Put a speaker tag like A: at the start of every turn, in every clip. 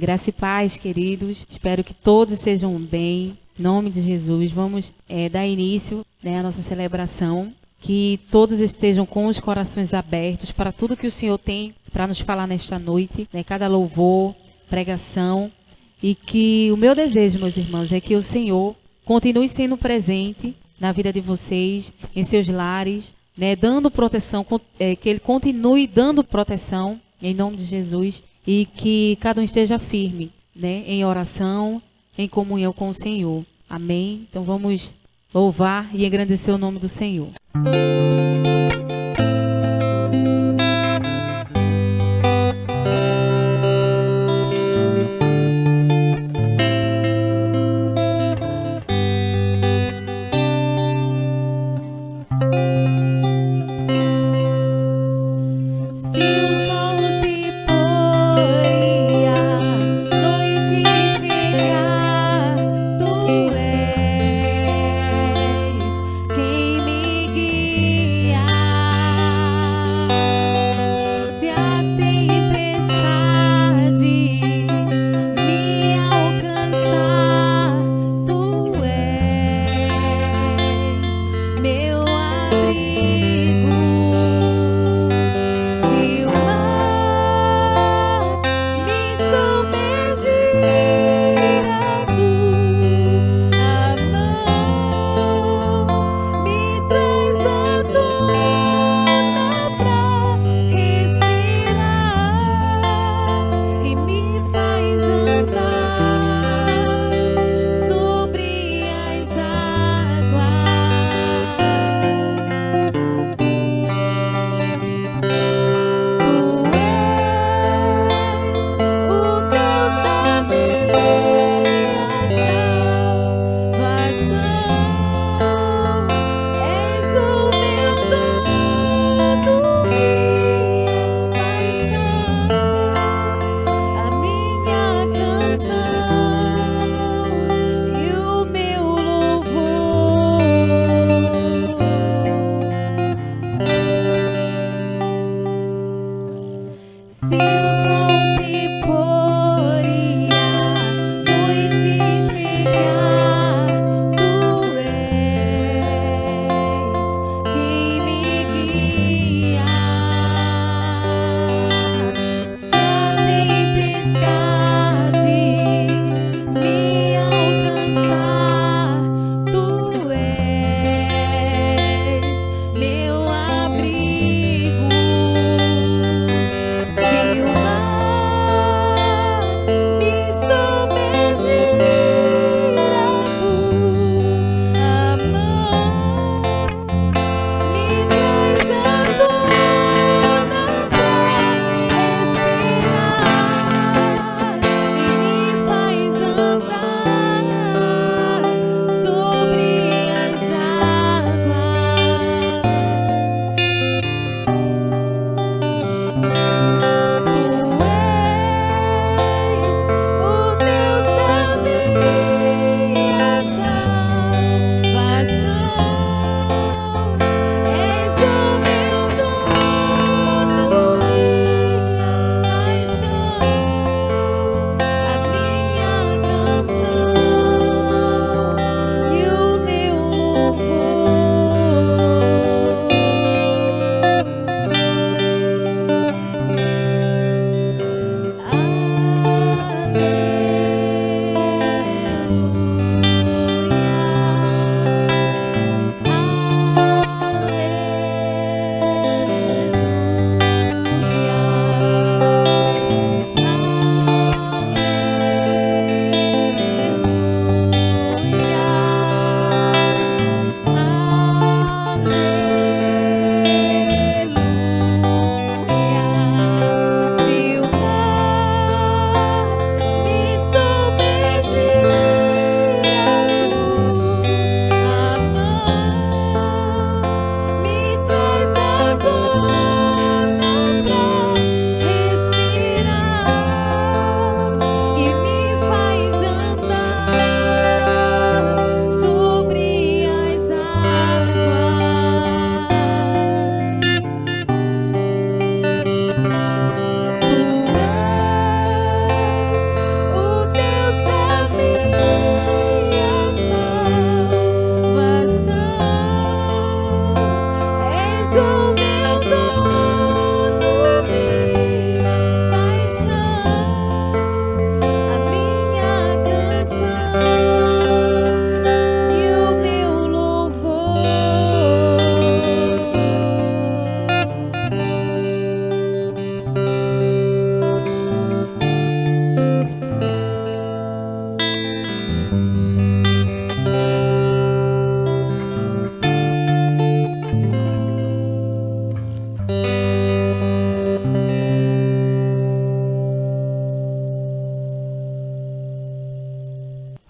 A: Graça e paz, queridos. Espero que todos estejam bem. Em nome de Jesus, vamos dar início, à nossa celebração. Que todos estejam com os corações abertos para tudo que o Senhor tem para nos falar nesta noite. Cada louvor, pregação. E que o meu desejo, meus irmãos, é que o Senhor continue sendo presente na vida de vocês, em seus lares, dando proteção, que Ele continue dando proteção, em nome de Jesus, e que cada um esteja firme, em oração, em comunhão com o Senhor. Amém? Então vamos louvar e engrandecer o nome do Senhor.
B: Quem me guia.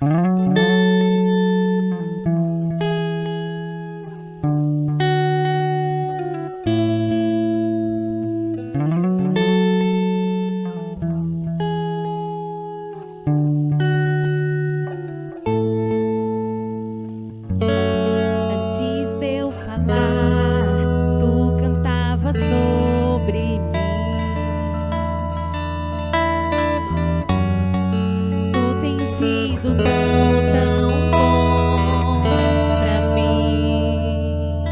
A: Antes de eu falar, tu cantava sobre mim. Tu tens sido tão bom pra mim.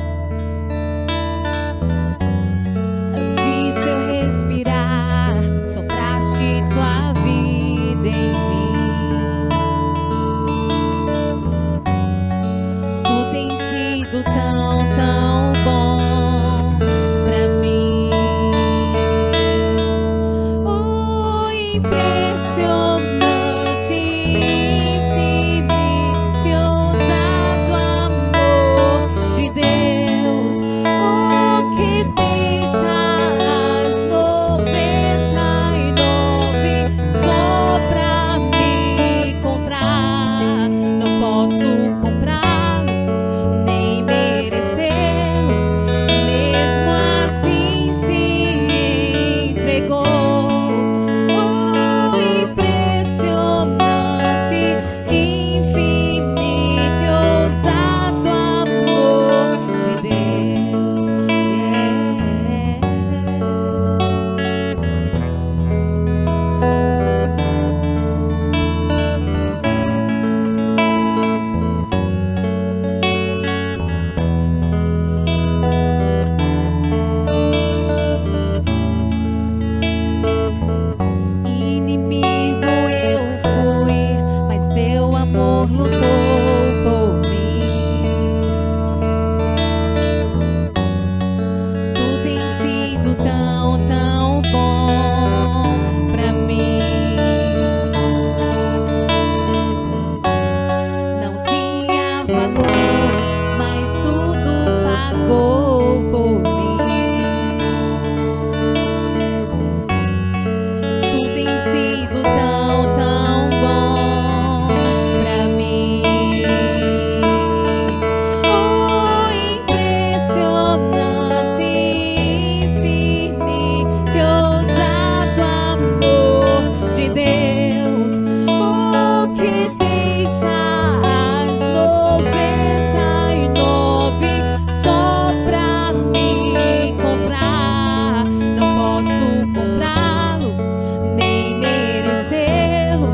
A: Antes de eu respirar, sopraste tua vida em mim. Tu tens sido tão bom pra mim. Oh, impressionante, infinito e ousado amor de Deus. Oh, que deixa as 99 só pra me encontrar. Não posso comprá-lo, nem merecê-lo, mesmo assim se entregou. Oh, impressionante, infinito e ousado amor de Deus. Inimigo eu fui, mas teu amor lutou por mim. Tu tens sido tão bom pra mim. Não tinha valor, mas tudo pagou por mim. Tu tens sido tão bom pra mim. Oh, impressionante, infinito e ousado amor de Deus. Oh, que deixa as 99 só pra me encontrar. Não posso comprá-lo, nem merecê-lo,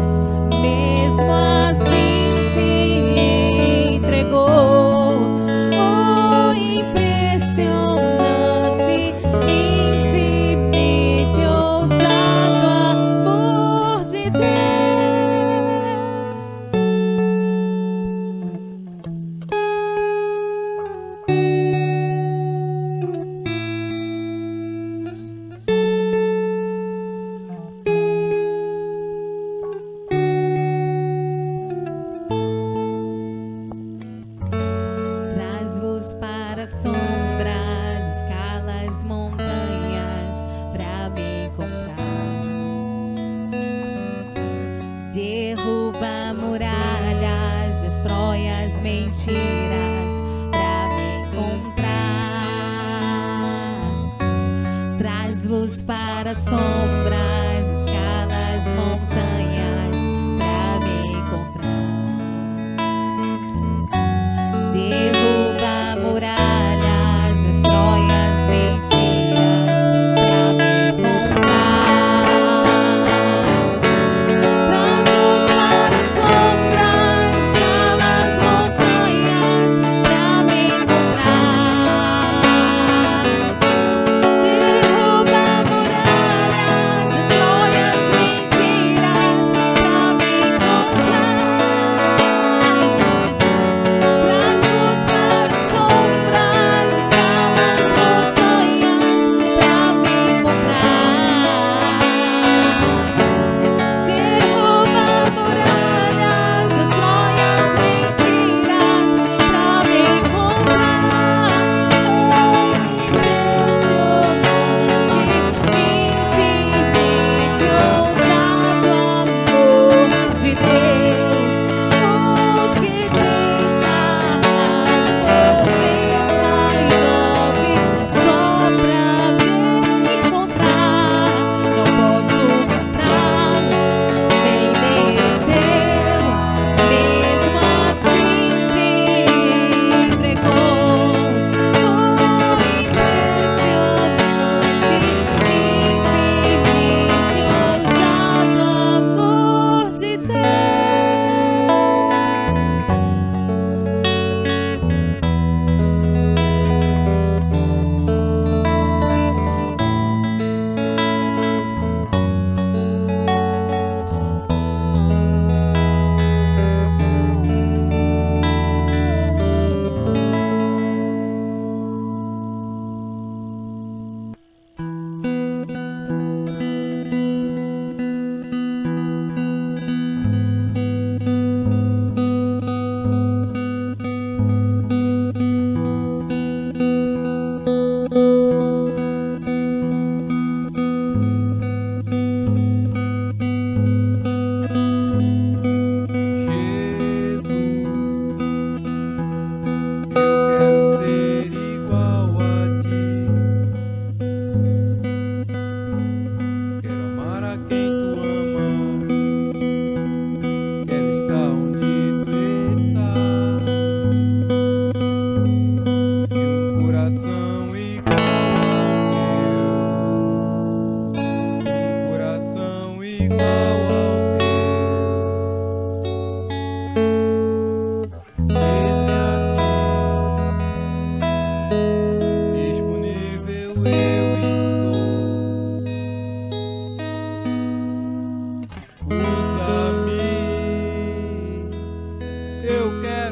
A: mesmo assim se entregou. Oh, impressionante, infinito e ousado amor de Deus. Traz luz para sombras, escala as montanhas pra me encontrar. Derruba muralhas, destrói as mentiras pra me encontrar. Traz luz para sombras, escala as montanhas pra me encontrar. Derruba muralhas, destrói as mentiras pra me encontrar. Traz luz para sombras, escala as montanhas pra me encontrar. Derruba muralhas,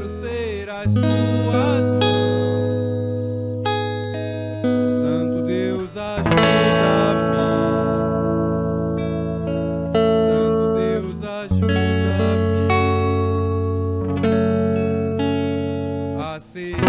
B: quero ser as tuas mãos. Santo Deus, ajuda-me. Santo Deus, ajuda-me a ser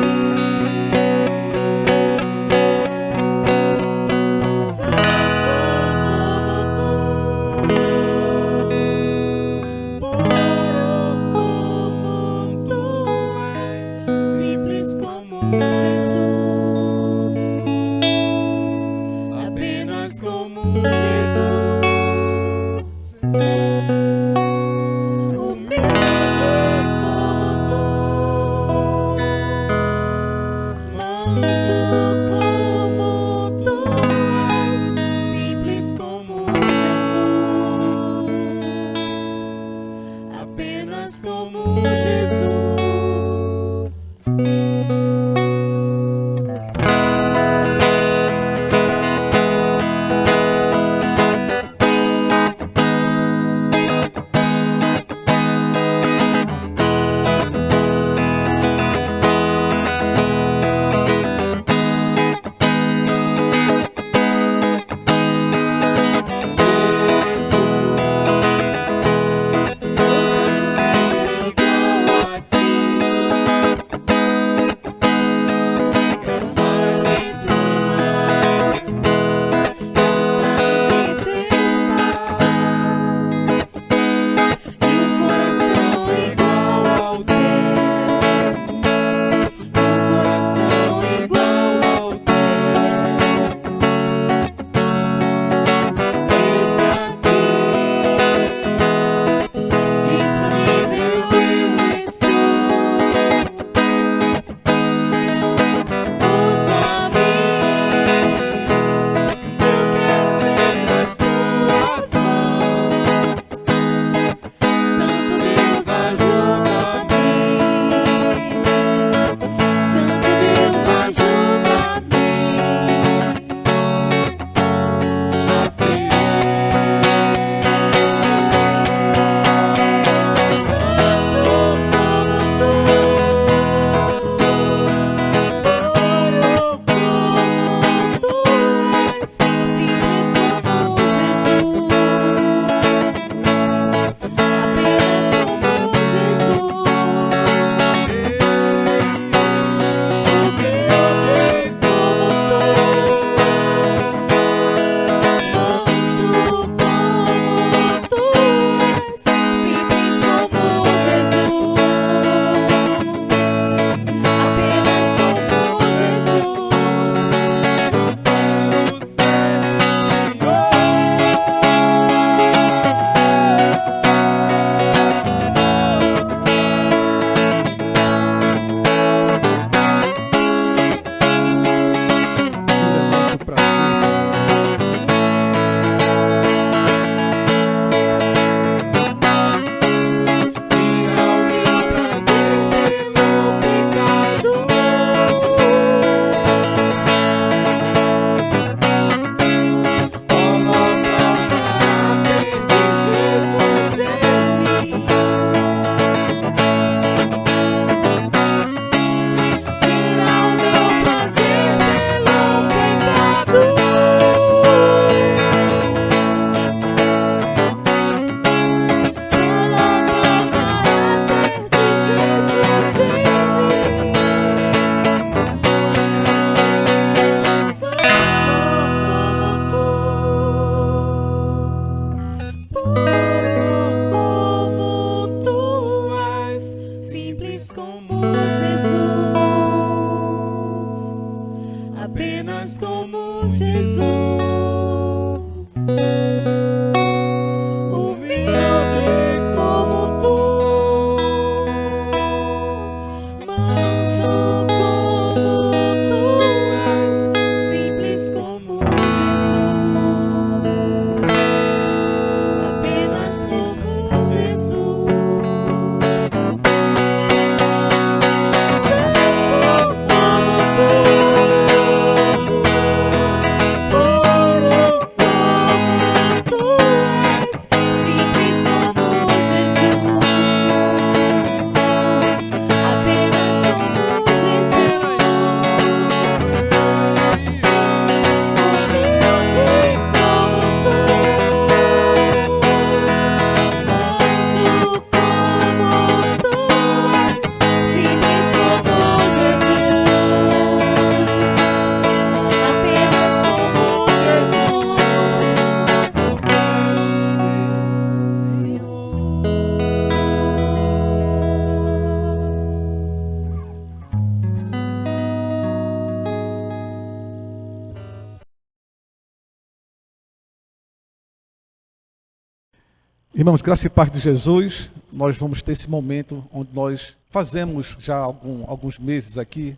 C: Irmãos, graça e paz de Jesus, nós vamos ter esse momento onde nós fazemos já alguns meses aqui,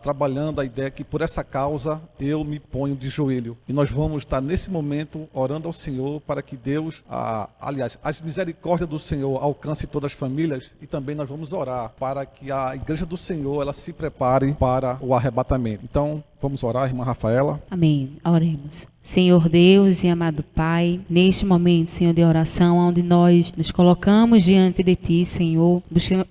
C: trabalhando a ideia que por essa causa eu me ponho de joelho. E nós vamos estar nesse momento orando ao Senhor para que Deus, aliás, as misericórdias do Senhor alcance todas as famílias, e também nós vamos orar para que a igreja do Senhor ela se prepare para o arrebatamento. Então, vamos orar, irmã Rafaela.
A: Amém. Oremos. Senhor Deus e amado Pai, neste momento, Senhor, de oração, onde nós nos colocamos diante de Ti, Senhor,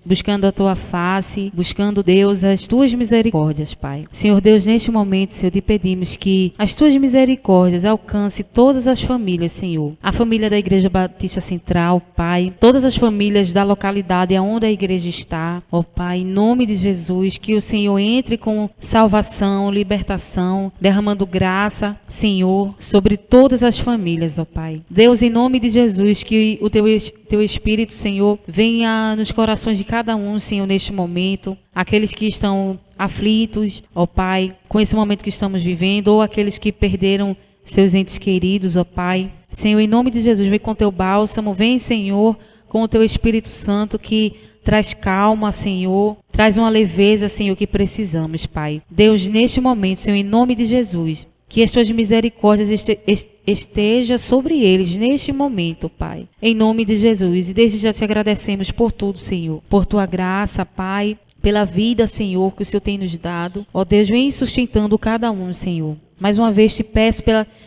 A: buscando a Tua face, buscando, Deus, as Tuas misericórdias, Pai. Senhor Deus, neste momento, Senhor, te pedimos que as Tuas misericórdias alcancem todas as famílias, Senhor. A família da Igreja Batista Central, Pai, todas as famílias da localidade onde a igreja está, ó Pai, em nome de Jesus, que o Senhor entre com salvação, libertação, derramando graça, Senhor, sobre todas as famílias, ó Pai. Deus, em nome de Jesus, que o Teu Espírito, Senhor, venha nos corações de cada um, Senhor, neste momento. Aqueles que estão aflitos, ó Pai, com esse momento que estamos vivendo, ou aqueles que perderam seus entes queridos, ó Pai. Senhor, em nome de Jesus, vem com Teu bálsamo, vem, Senhor, com o Teu Espírito Santo que traz calma, Senhor, traz uma leveza, Senhor, que precisamos, Pai. Deus, neste momento, Senhor, em nome de Jesus, que as Tuas misericórdias estejam sobre eles neste momento, Pai. Em nome de Jesus. E desde já Te agradecemos por tudo, Senhor. Por Tua graça, Pai. Pela vida, Senhor, que o Senhor tem nos dado. Ó Deus, vem sustentando cada um, Senhor. Mais uma vez Te peço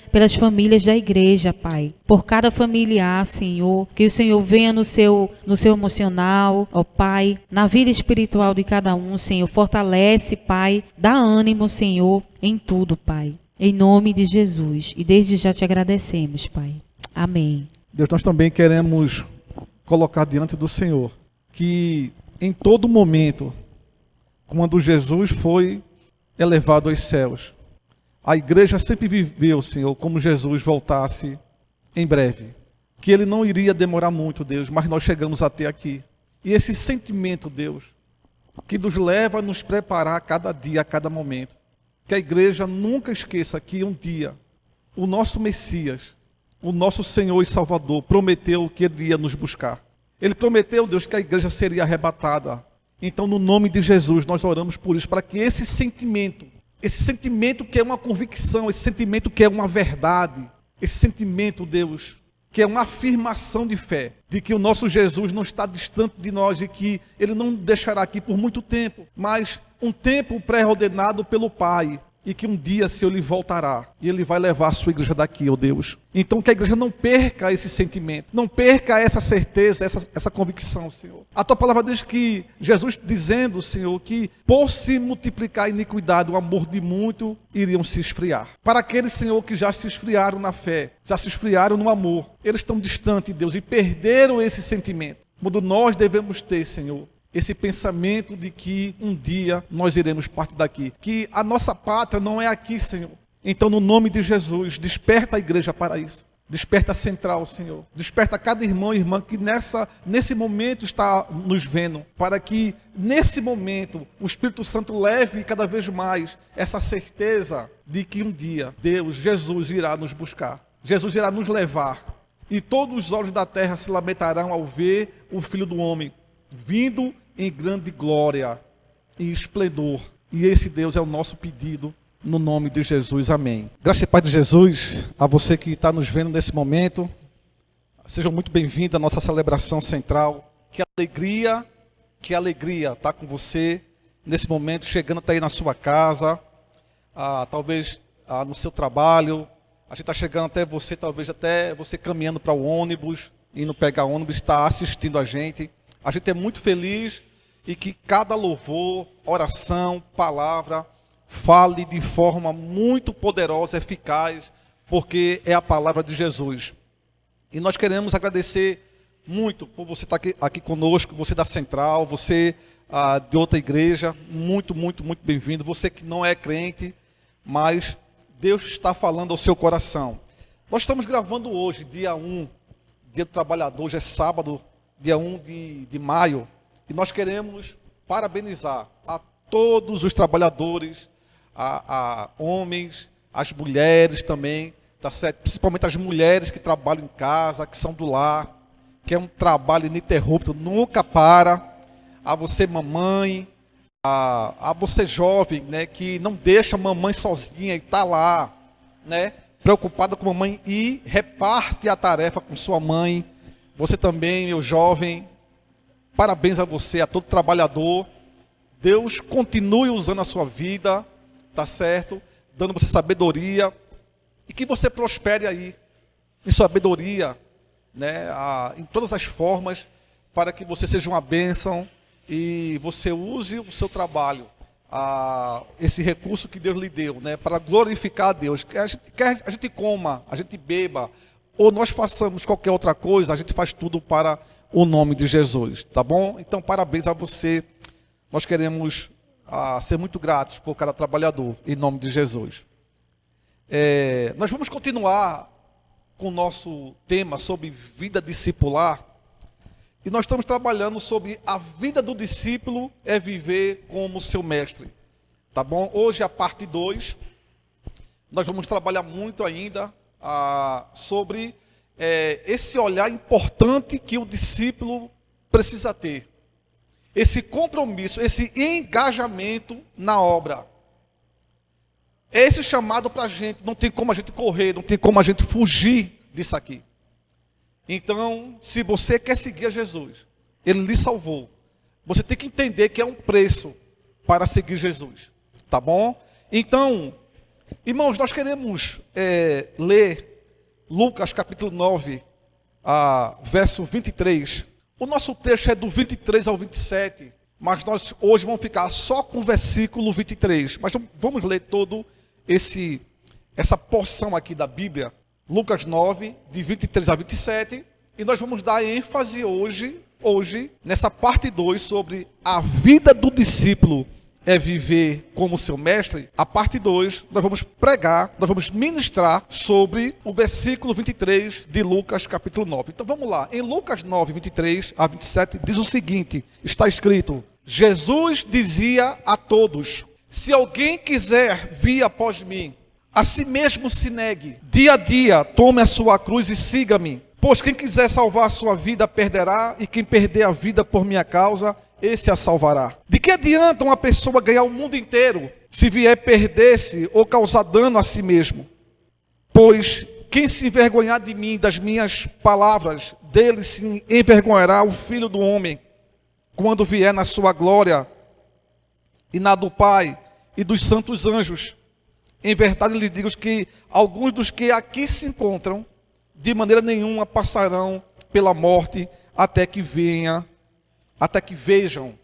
A: pelas famílias da igreja, Pai. Por cada familiar, Senhor. Que o Senhor venha no seu emocional, ó Pai. Na vida espiritual de cada um, Senhor. Fortalece, Pai. Dá ânimo, Senhor, em tudo, Pai. Em nome de Jesus. E desde já Te agradecemos, Pai. Amém.
C: Deus, nós também queremos colocar diante do Senhor que em todo momento, quando Jesus foi elevado aos céus, a igreja sempre viveu, Senhor, como Jesus voltasse em breve. Que Ele não iria demorar muito, Deus, mas nós chegamos até aqui. E esse sentimento, Deus, que nos leva a nos preparar a cada dia, a cada momento. Que a igreja nunca esqueça que um dia o nosso Messias, o nosso Senhor e Salvador, prometeu que Ele ia nos buscar. Ele prometeu, Deus, que a igreja seria arrebatada. Então, no nome de Jesus, nós oramos por isso, para que esse sentimento que é uma convicção, esse sentimento que é uma verdade, esse sentimento, Deus, que é uma afirmação de fé, de que o nosso Jesus não está distante de nós e que Ele não deixará aqui por muito tempo, mas um tempo pré-ordenado pelo Pai, e que um dia, Senhor, Ele voltará, e Ele vai levar a sua igreja daqui, ó Deus. Então que a igreja não perca esse sentimento, não perca essa certeza, essa convicção, Senhor. A Tua palavra diz que, Jesus dizendo, Senhor, que por se multiplicar a iniquidade, o amor de muito iriam se esfriar. Para aqueles, Senhor, que já se esfriaram na fé, já se esfriaram no amor, eles estão distantes, Deus, e perderam esse sentimento. Quando nós devemos ter, Senhor, esse pensamento de que um dia nós iremos partir daqui. Que a nossa pátria não é aqui, Senhor. Então, no nome de Jesus, desperta a igreja para isso. Desperta a central, Senhor. Desperta cada irmão e irmã que nesse momento está nos vendo. Para que, nesse momento, o Espírito Santo leve cada vez mais essa certeza de que um dia Deus, Jesus, irá nos buscar. Jesus irá nos levar. E todos os olhos da terra se lamentarão ao ver o Filho do Homem vindo em grande glória e esplendor. E esse Deus é o nosso pedido, no nome de Jesus, amém. Graça e paz de Jesus, a você que está nos vendo nesse momento, sejam muito bem-vindos à nossa celebração central. Que alegria estar com você nesse momento, chegando até aí na sua casa, talvez no seu trabalho. A gente está chegando até você caminhando para o ônibus, indo pegar ônibus, está assistindo a gente. A gente é muito feliz e que cada louvor, oração, palavra, fale de forma muito poderosa, eficaz, porque é a palavra de Jesus. E nós queremos agradecer muito por você estar aqui conosco, você da Central, você de outra igreja, muito bem-vindo. Você que não é crente, mas Deus está falando ao seu coração. Nós estamos gravando hoje, dia 1, dia do trabalhador, hoje é sábado, dia 1 de maio, e nós queremos parabenizar a todos os trabalhadores, a homens, as mulheres também, tá certo? Principalmente as mulheres que trabalham em casa, que são do lar, que é um trabalho ininterrupto, nunca para. A você mamãe, a você jovem, né, que não deixa a mamãe sozinha e está lá, né, preocupada com a mamãe e reparte a tarefa com sua mãe. Você também, meu jovem, parabéns a você, a todo trabalhador. Deus continue usando a sua vida, tá certo? Dando você sabedoria e que você prospere aí em sabedoria, né, em todas as formas, para que você seja uma bênção e você use o seu trabalho, esse recurso que Deus lhe deu, né, para glorificar a Deus. Que a gente coma, a gente beba, ou nós façamos qualquer outra coisa, a gente faz tudo para o nome de Jesus, tá bom? Então, parabéns a você. Nós queremos ser muito gratos por cada trabalhador, em nome de Jesus. Nós vamos continuar com o nosso tema sobre vida discipular. E nós estamos trabalhando sobre a vida do discípulo é viver como seu mestre. Tá bom? Hoje a parte 2. Nós vamos trabalhar muito ainda sobre esse olhar importante que o discípulo precisa ter. Esse compromisso, esse engajamento na obra. Esse chamado para a gente, não tem como a gente correr, não tem como a gente fugir disso aqui. Então, se você quer seguir a Jesus, Ele lhe salvou, você tem que entender que é um preço para seguir Jesus, tá bom? Então, irmãos, nós queremos ler Lucas capítulo 9, verso 23. O nosso texto é do 23 ao 27, mas nós hoje vamos ficar só com o versículo 23. Mas vamos ler todo essa porção aqui da Bíblia, Lucas 9, de 23 a 27, e nós vamos dar ênfase hoje, nessa parte 2, sobre a vida do discípulo é viver como seu mestre. A parte 2, nós vamos pregar, nós vamos ministrar sobre o versículo 23 de Lucas capítulo 9. Então vamos lá, em Lucas 9, 23 a 27, diz o seguinte, está escrito: Jesus dizia a todos: se alguém quiser vir após mim, a si mesmo se negue, dia a dia tome a sua cruz e siga-me. Pois quem quiser salvar a sua vida perderá, e quem perder a vida por minha causa, esse a salvará. De que adianta uma pessoa ganhar o mundo inteiro, se vier perder-se ou causar dano a si mesmo? Pois quem se envergonhar de mim, das minhas palavras, dele se envergonhará o Filho do Homem, quando vier na sua glória, e na do Pai e dos santos anjos. Em verdade lhes digo que alguns dos que aqui se encontram, de maneira nenhuma passarão pela morte, até que vejam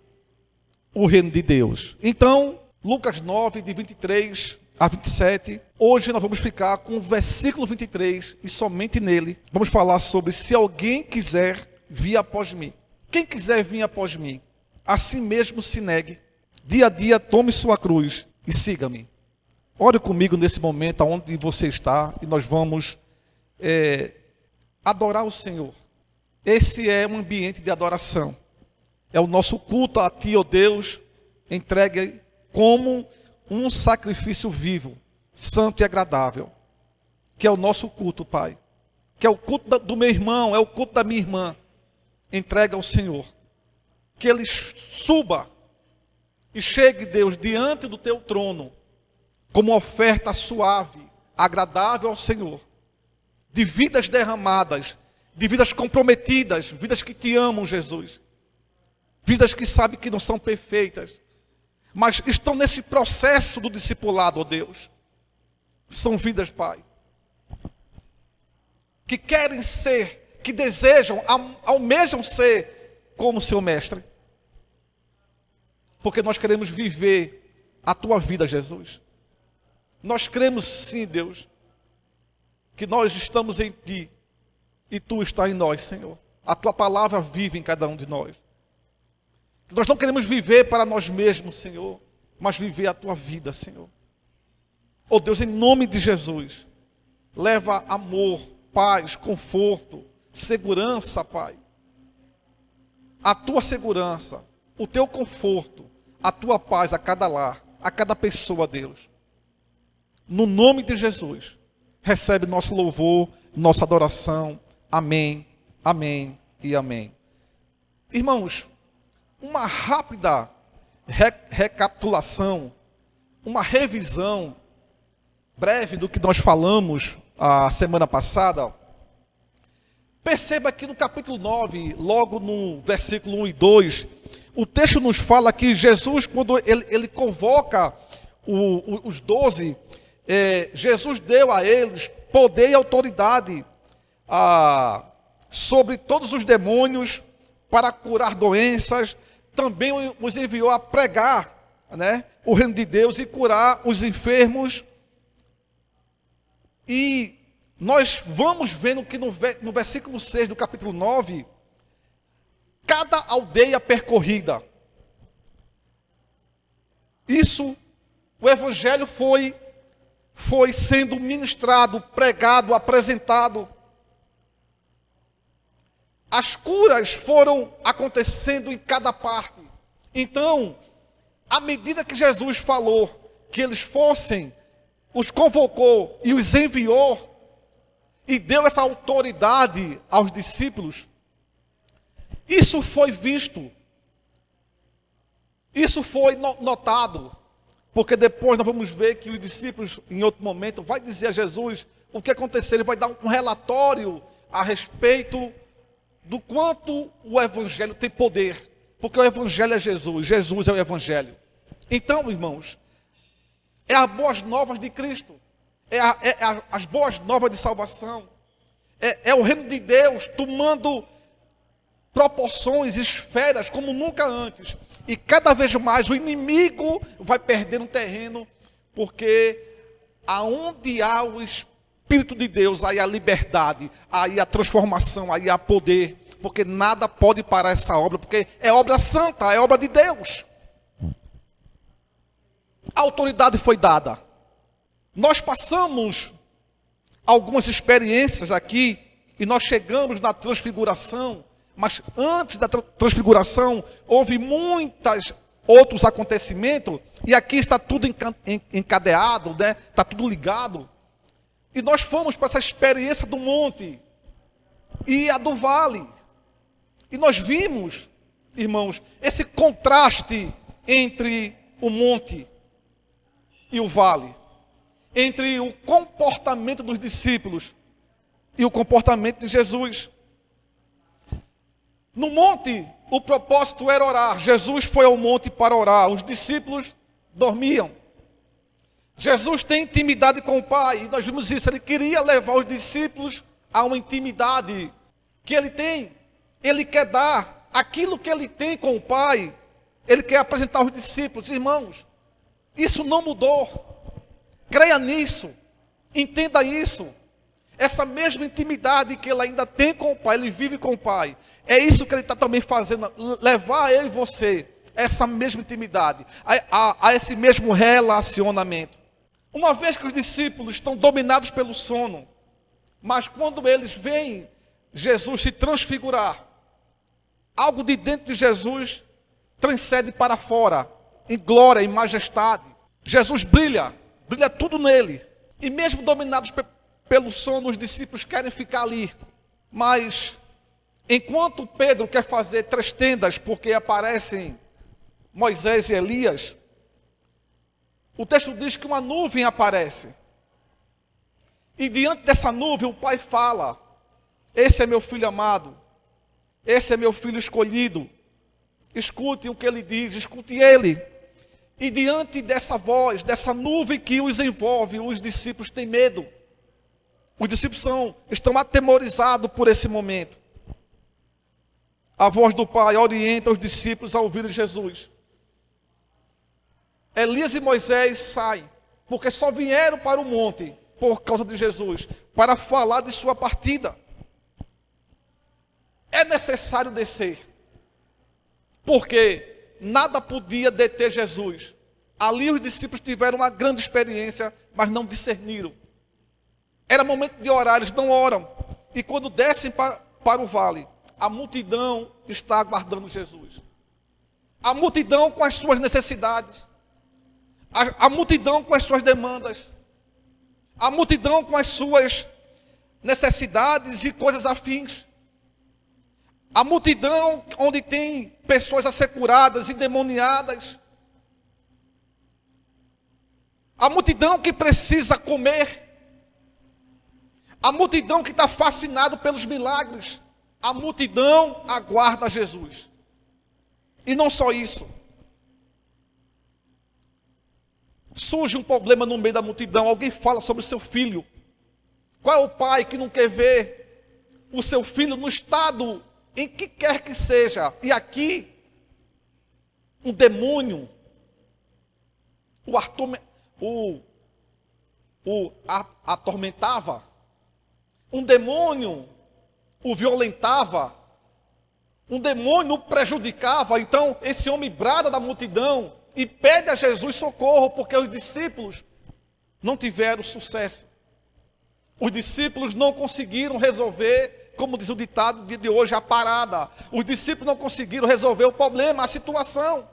C: o reino de Deus. Então, Lucas 9, de 23 a 27, hoje nós vamos ficar com o versículo 23, e somente nele vamos falar sobre se alguém quiser vir após mim. Quem quiser vir após mim, a si mesmo se negue, dia a dia tome sua cruz e siga-me. Ore comigo nesse momento, onde você está, e nós vamos adorar o Senhor. Esse é um ambiente de adoração. É o nosso culto a Ti, ó Deus, entregue como um sacrifício vivo, santo e agradável. Que é o nosso culto, Pai. Que é o culto do meu irmão, é o culto da minha irmã. Entrega ao Senhor. Que Ele suba e chegue, Deus, diante do Teu trono, como oferta suave, agradável ao Senhor, de vidas derramadas, de vidas comprometidas, vidas que Te amam, Jesus, vidas que sabem que não são perfeitas, mas estão nesse processo do discipulado, ó Deus. São vidas, Pai, que querem ser, que desejam, almejam ser como Seu Mestre, porque nós queremos viver a Tua vida, Jesus. Nós cremos sim, Deus, que nós estamos em Ti e Tu está em nós, Senhor. A Tua palavra vive em cada um de nós. Nós não queremos viver para nós mesmos, Senhor, mas viver a Tua vida, Senhor. Oh Deus, em nome de Jesus, leva amor, paz, conforto, segurança, Pai. A Tua segurança, o Teu conforto, a Tua paz a cada lar, a cada pessoa, Deus. No nome de Jesus, recebe nosso louvor, nossa adoração. Amém, amém e amém. Irmãos, uma rápida recapitulação, uma revisão breve do que nós falamos a semana passada. Perceba que no capítulo 9, logo no versículo 1 e 2, o texto nos fala que Jesus, quando ele convoca os 12, Jesus deu a eles poder e autoridade sobre todos os demônios para curar doenças. Também os enviou a pregar, né, o reino de Deus e curar os enfermos. E nós vamos vendo que no versículo 6 do capítulo 9, cada aldeia percorrida, o evangelho foi sendo ministrado, pregado, apresentado. As curas foram acontecendo em cada parte. Então, à medida que Jesus falou que eles fossem, os convocou e os enviou, e deu essa autoridade aos discípulos, isso foi visto, isso foi notado, porque depois nós vamos ver que os discípulos, em outro momento, vai dizer a Jesus o que aconteceu. Ele vai dar um relatório a respeito do quanto o evangelho tem poder, porque o evangelho é Jesus, Jesus é o evangelho. Então, irmãos, é as boas novas de Cristo, as boas novas de salvação, é o reino de Deus tomando proporções, esferas como nunca antes, e cada vez mais o inimigo vai perdendo terreno, porque aonde há o Espírito de Deus, aí há liberdade, aí há transformação, aí há poder, porque nada pode parar essa obra, porque é obra santa, é obra de Deus. A autoridade foi dada. Nós passamos algumas experiências aqui, e nós chegamos na transfiguração, mas antes da transfiguração, houve muitos outros acontecimentos, e aqui está tudo encadeado, né? Está tudo ligado. E nós fomos para essa experiência do monte e a do vale. E nós vimos, irmãos, esse contraste entre o monte e o vale, entre o comportamento dos discípulos e o comportamento de Jesus. No monte, o propósito era orar. Jesus foi ao monte para orar. Os discípulos dormiam. Jesus tem intimidade com o Pai, e nós vimos isso. Ele queria levar os discípulos a uma intimidade que ele tem. Ele quer dar aquilo que ele tem com o Pai. Ele quer apresentar aos discípulos. Irmãos, isso não mudou. Creia nisso. Entenda isso. Essa mesma intimidade que ele ainda tem com o Pai, ele vive com o Pai. É isso que ele está também fazendo, levar eu e você, essa mesma intimidade, a esse mesmo relacionamento. Uma vez que os discípulos estão dominados pelo sono, mas quando eles veem Jesus se transfigurar, algo de dentro de Jesus transcende para fora, em glória, em majestade. Jesus brilha tudo nele. E mesmo dominados pelo sono, os discípulos querem ficar ali. Mas, enquanto Pedro quer fazer 3 tendas, porque aparecem Moisés e Elias, o texto diz que uma nuvem aparece. E diante dessa nuvem o Pai fala: esse é meu filho amado, esse é meu filho escolhido. Escute o que ele diz, escute ele. E diante dessa voz, dessa nuvem que os envolve, os discípulos têm medo. Os discípulos estão atemorizados por esse momento. A voz do Pai orienta os discípulos a ouvirem Jesus. Elias e Moisés saem, porque só vieram para o monte por causa de Jesus, para falar de sua partida. É necessário descer, porque nada podia deter Jesus. Ali os discípulos tiveram uma grande experiência, mas não discerniram. Era momento de orar, eles não oram. E quando descem para o vale, a multidão está aguardando Jesus. A multidão com as suas necessidades. A multidão com as suas demandas. A multidão com as suas necessidades e coisas afins. A multidão onde tem pessoas a ser curadas, endemoniadas. A multidão que precisa comer. A multidão que está fascinada pelos milagres. A multidão aguarda Jesus. E não só isso. Surge um problema no meio da multidão. Alguém fala sobre o seu filho. Qual é o pai que não quer ver o seu filho no estado em que quer que seja? E aqui, um demônio o atormentava. Um demônio o violentava. Um demônio o prejudicava. Então, esse homem brada da multidão e pede a Jesus socorro, porque os discípulos não tiveram sucesso. Os discípulos não conseguiram resolver, como diz o ditado de hoje, a parada. Os discípulos não conseguiram resolver o problema, a situação.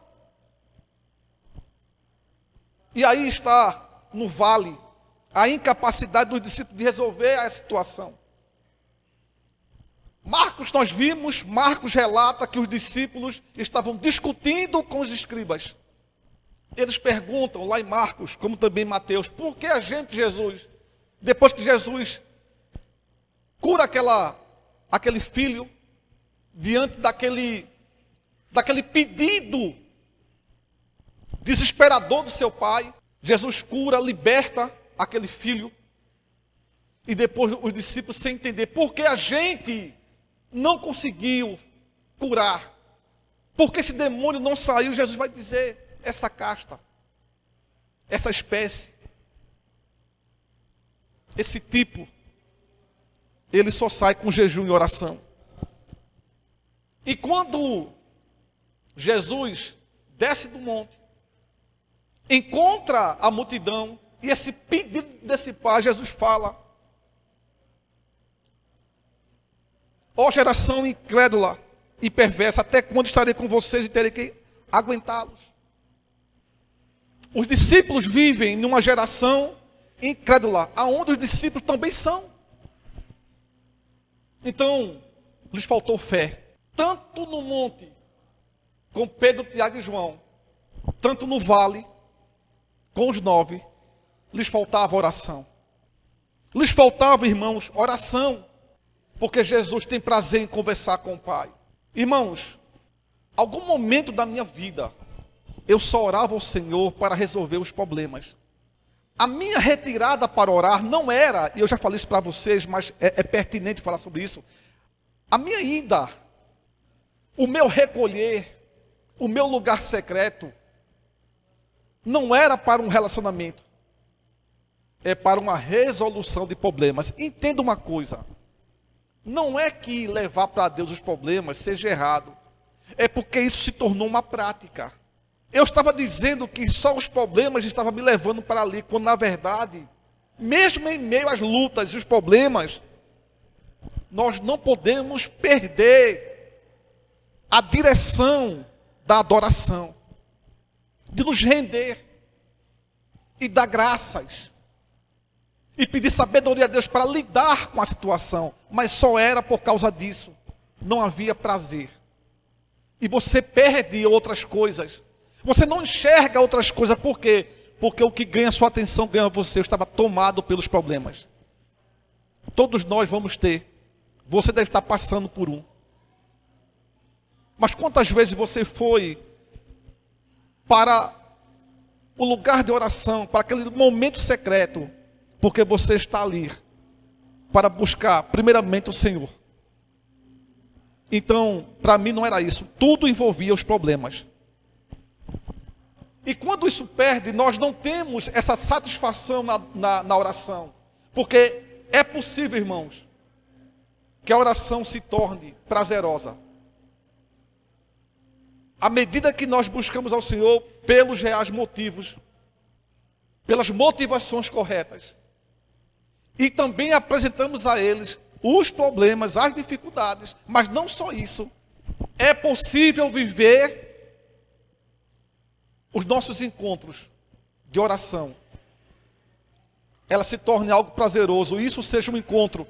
C: E aí está no vale a incapacidade dos discípulos de resolver a situação. Marcos relata que os discípulos estavam discutindo com os escribas. Eles perguntam lá em Marcos, como também em Mateus, por que a gente, Jesus, depois que Jesus cura aquele filho, diante daquele pedido desesperador do seu pai, Jesus cura, liberta aquele filho, e depois os discípulos sem entender, por que a gente não conseguiu curar? Porque esse demônio não saiu? Jesus vai dizer, essa casta, essa espécie, esse tipo, ele só sai com jejum e oração. E quando Jesus desce do monte, encontra a multidão, e esse pedido desse pai, Jesus fala, ó geração incrédula e perversa, até quando estarei com vocês e terei que aguentá-los? Os discípulos vivem numa geração incrédula, aonde os discípulos também são. Então, lhes faltou fé, tanto no monte, com Pedro, Tiago e João, tanto no vale, com os 9, lhes faltava oração. Lhes faltava, irmãos, oração, porque Jesus tem prazer em conversar com o Pai. Irmãos, algum momento da minha vida, eu só orava ao Senhor para resolver os problemas. A minha retirada para orar não era, e eu já falei isso para vocês, mas é pertinente falar sobre isso. A minha ida, o meu recolher, o meu lugar secreto, não era para um relacionamento, é para uma resolução de problemas. Entenda uma coisa, não é que levar para Deus os problemas seja errado, é porque isso se tornou uma prática. Eu estava dizendo que só os problemas estavam me levando para ali, quando na verdade, mesmo em meio às lutas e os problemas, nós não podemos perder a direção da adoração, de nos render e dar graças e pedir sabedoria a Deus para lidar com a situação, mas só era por causa disso, não havia prazer. E você perde outras coisas. Você não enxerga outras coisas, por quê? Porque o que ganha sua atenção ganha você. Eu estava tomado pelos problemas. Todos nós vamos ter. Você deve estar passando por um. Mas quantas vezes você foi para o lugar de oração, para aquele momento secreto, porque você está ali para buscar primeiramente o Senhor. Então, para mim não era isso. Tudo envolvia os problemas. E quando isso perde, nós não temos essa satisfação na oração. Porque é possível, irmãos, que a oração se torne prazerosa. À medida que nós buscamos ao Senhor pelos reais motivos, pelas motivações corretas. E também apresentamos a eles os problemas, as dificuldades. Mas não só isso. É possível viver os nossos encontros de oração, ela se torne algo prazeroso, isso seja um encontro,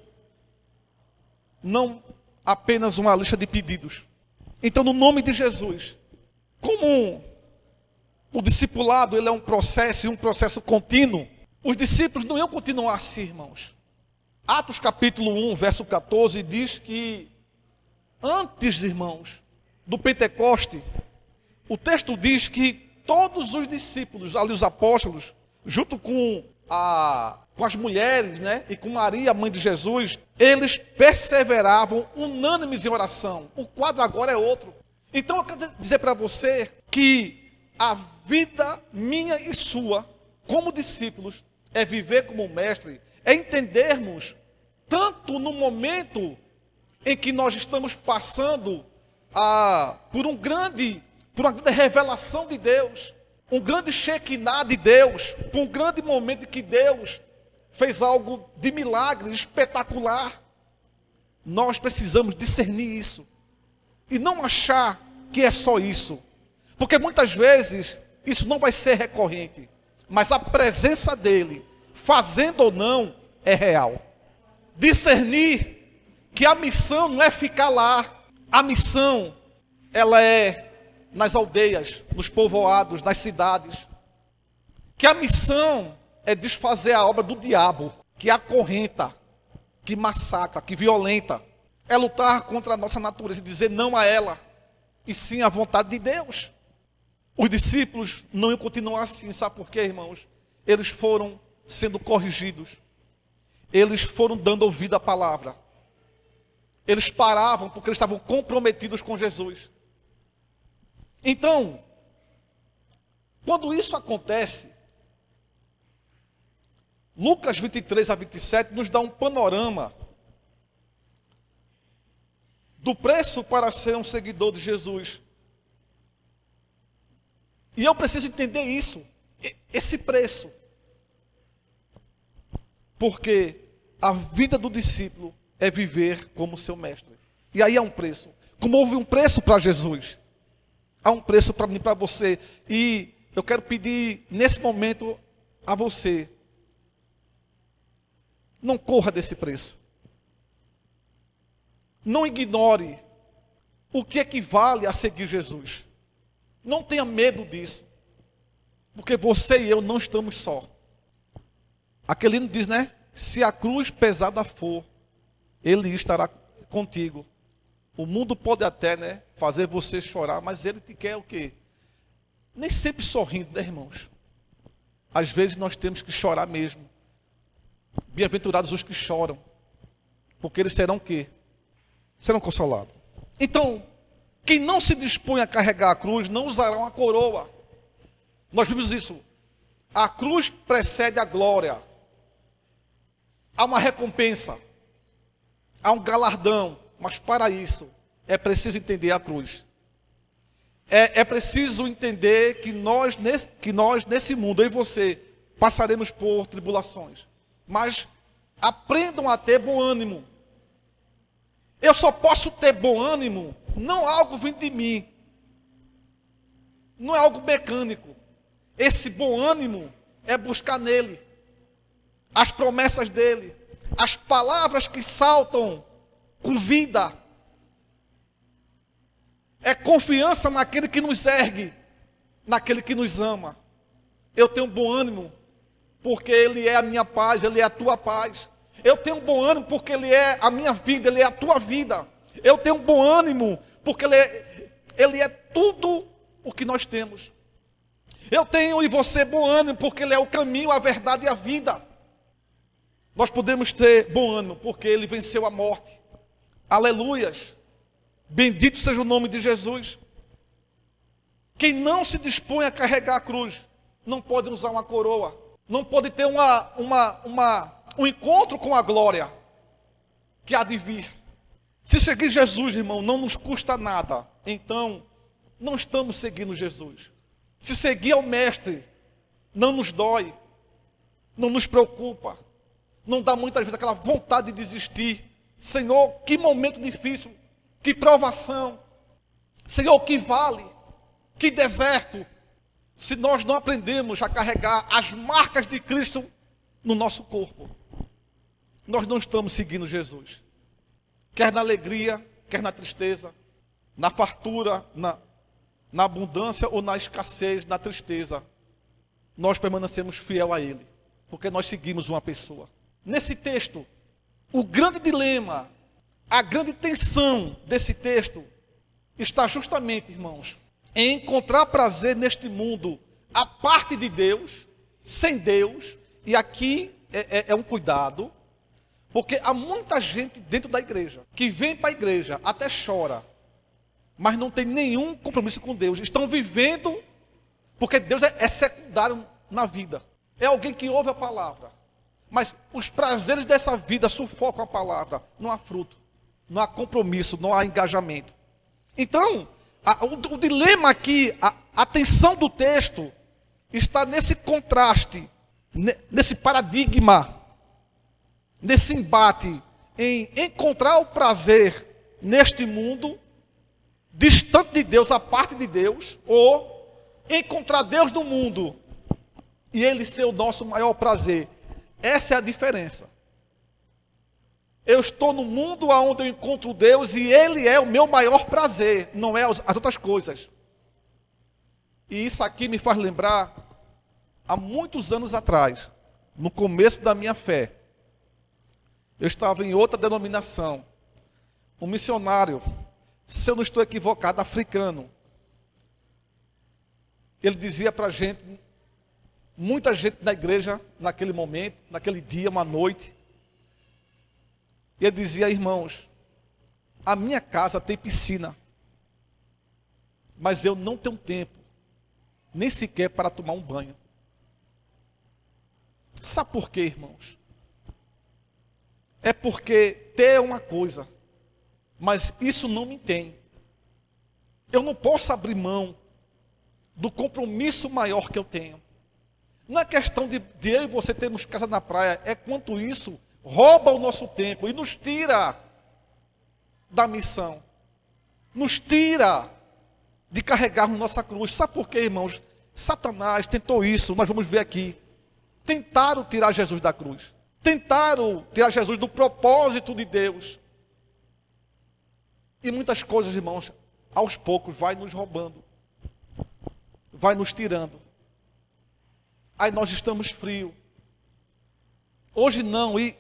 C: não apenas uma lista de pedidos. Então, no nome de Jesus, como o discipulado ele é um processo e um processo contínuo, os discípulos não iam continuar assim, irmãos. Atos capítulo 1, verso 14, diz que antes, irmãos, do Pentecoste, o texto diz que todos os discípulos, ali os apóstolos, junto com as mulheres, né, e com Maria, mãe de Jesus, eles perseveravam unânimes em oração. O quadro agora é outro. Então eu quero dizer para você que a vida minha e sua, como discípulos, é viver como mestre, é entendermos, tanto no momento em que nós estamos passando por uma grande revelação de Deus, um grande Shekinah de Deus, por um grande momento em que Deus fez algo de milagre, espetacular. Nós precisamos discernir isso e não achar que é só isso, porque muitas vezes isso não vai ser recorrente, mas a presença dele, fazendo ou não, é real. Discernir que a missão não é ficar lá, a missão ela é nas aldeias, nos povoados, nas cidades. Que a missão é desfazer a obra do diabo, que acorrenta, que massacra, que violenta. É lutar contra a nossa natureza e dizer não a ela, e sim à vontade de Deus. Os discípulos não iam continuar assim, sabe por quê, irmãos? Eles foram sendo corrigidos. Eles foram dando ouvido à palavra. Eles paravam porque eles estavam comprometidos com Jesus. Então, quando isso acontece, Lucas 23 a 27 nos dá um panorama do preço para ser um seguidor de Jesus. E eu preciso entender isso, esse preço. Porque a vida do discípulo é viver como seu mestre. E aí há um preço. Como houve um preço para Jesus, há um preço para mim e para você. E eu quero pedir nesse momento a você, não corra desse preço. Não ignore o que equivale a seguir Jesus. Não tenha medo disso. Porque você e eu não estamos só. Aquele hino diz, né? Se a cruz pesada for, ele estará contigo. O mundo pode até, né, fazer você chorar, mas ele te quer o quê? Nem sempre sorrindo, né, irmãos? Às vezes nós temos que chorar mesmo. Bem-aventurados os que choram, porque eles serão o quê? Serão consolados. Então, quem não se dispõe a carregar a cruz, não usará uma coroa. Nós vimos isso. A cruz precede a glória. Há uma recompensa. Há um galardão. Mas para isso, é preciso entender a cruz. É preciso entender que nós, nesse mundo, eu e você, passaremos por tribulações. Mas aprendam a ter bom ânimo. Eu só posso ter bom ânimo, não algo vindo de mim. Não é algo mecânico. Esse bom ânimo é buscar nele as promessas dele, as palavras que saltam com vida. É confiança naquele que nos ergue, naquele que nos ama. Eu tenho bom ânimo porque ele é a minha paz, ele é a tua paz. Eu tenho bom ânimo porque ele é a minha vida, ele é a tua vida. Eu tenho bom ânimo porque ele é tudo o que nós temos. Eu tenho e você bom ânimo porque ele é o caminho, a verdade e a vida. Nós podemos ter bom ânimo porque ele venceu a morte. Aleluias. Bendito seja o nome de Jesus. Quem não se dispõe a carregar a cruz, não pode usar uma coroa. Não pode ter um encontro com a glória que há de vir. Se seguir Jesus, irmão, não nos custa nada. Então, não estamos seguindo Jesus. Se seguir ao Mestre, não nos dói, não nos preocupa, não dá muitas vezes aquela vontade de desistir. Senhor, que momento difícil, que provação. Senhor, que vale, que deserto. Se nós não aprendemos a carregar as marcas de Cristo no nosso corpo, nós não estamos seguindo Jesus. Quer na alegria, quer na tristeza, na fartura, na abundância ou na escassez, na tristeza, nós permanecemos fiel a Ele, porque nós seguimos uma pessoa. Nesse texto, o grande dilema, a grande tensão desse texto está justamente, irmãos, em encontrar prazer neste mundo a parte de Deus, sem Deus, e aqui é um cuidado, porque há muita gente dentro da igreja, que vem para a igreja, até chora, mas não tem nenhum compromisso com Deus. Estão vivendo, porque Deus é secundário na vida. É alguém que ouve a palavra, mas os prazeres dessa vida sufocam a palavra. Não há fruto, não há compromisso, não há engajamento. Então, o dilema aqui, a tensão do texto, está nesse contraste, nesse paradigma, nesse embate em encontrar o prazer neste mundo, distante de Deus, a parte de Deus, ou encontrar Deus no mundo e Ele ser o nosso maior prazer. Essa é a diferença. Eu estou no mundo onde eu encontro Deus e Ele é o meu maior prazer, não é as outras coisas. E isso aqui me faz lembrar, há muitos anos atrás, no começo da minha fé, eu estava em outra denominação. Um missionário, se eu não estou equivocado, africano. Ele dizia para a gente, muita gente na igreja, naquele momento, naquele dia, uma noite. E ele dizia: irmãos, a minha casa tem piscina, mas eu não tenho tempo, nem sequer para tomar um banho. Sabe por quê, irmãos? É porque ter é uma coisa, mas isso não me tem. Eu não posso abrir mão do compromisso maior que eu tenho. Não é questão de eu e você termos casa na praia, é quanto isso rouba o nosso tempo e nos tira da missão, nos tira de carregarmos nossa cruz. Sabe por quê, irmãos? Satanás tentou isso, nós vamos ver aqui. Tentaram tirar Jesus da cruz, tentaram tirar Jesus do propósito de Deus. E muitas coisas, irmãos, aos poucos vai nos roubando, vai nos tirando. Aí nós estamos frios. Hoje não, e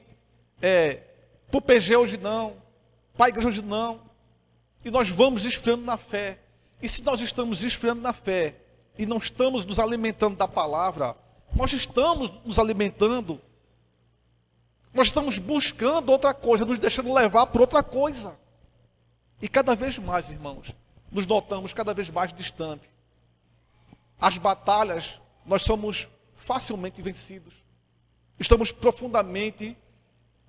C: para o PG hoje não, para a igreja hoje não. E nós vamos esfriando na fé. E se nós estamos esfriando na fé e não estamos nos alimentando da palavra, nós estamos nos alimentando, nós estamos buscando outra coisa, nos deixando levar por outra coisa. E cada vez mais, irmãos, nos notamos cada vez mais distantes. As batalhas, nós somos facilmente vencidos. Estamos profundamente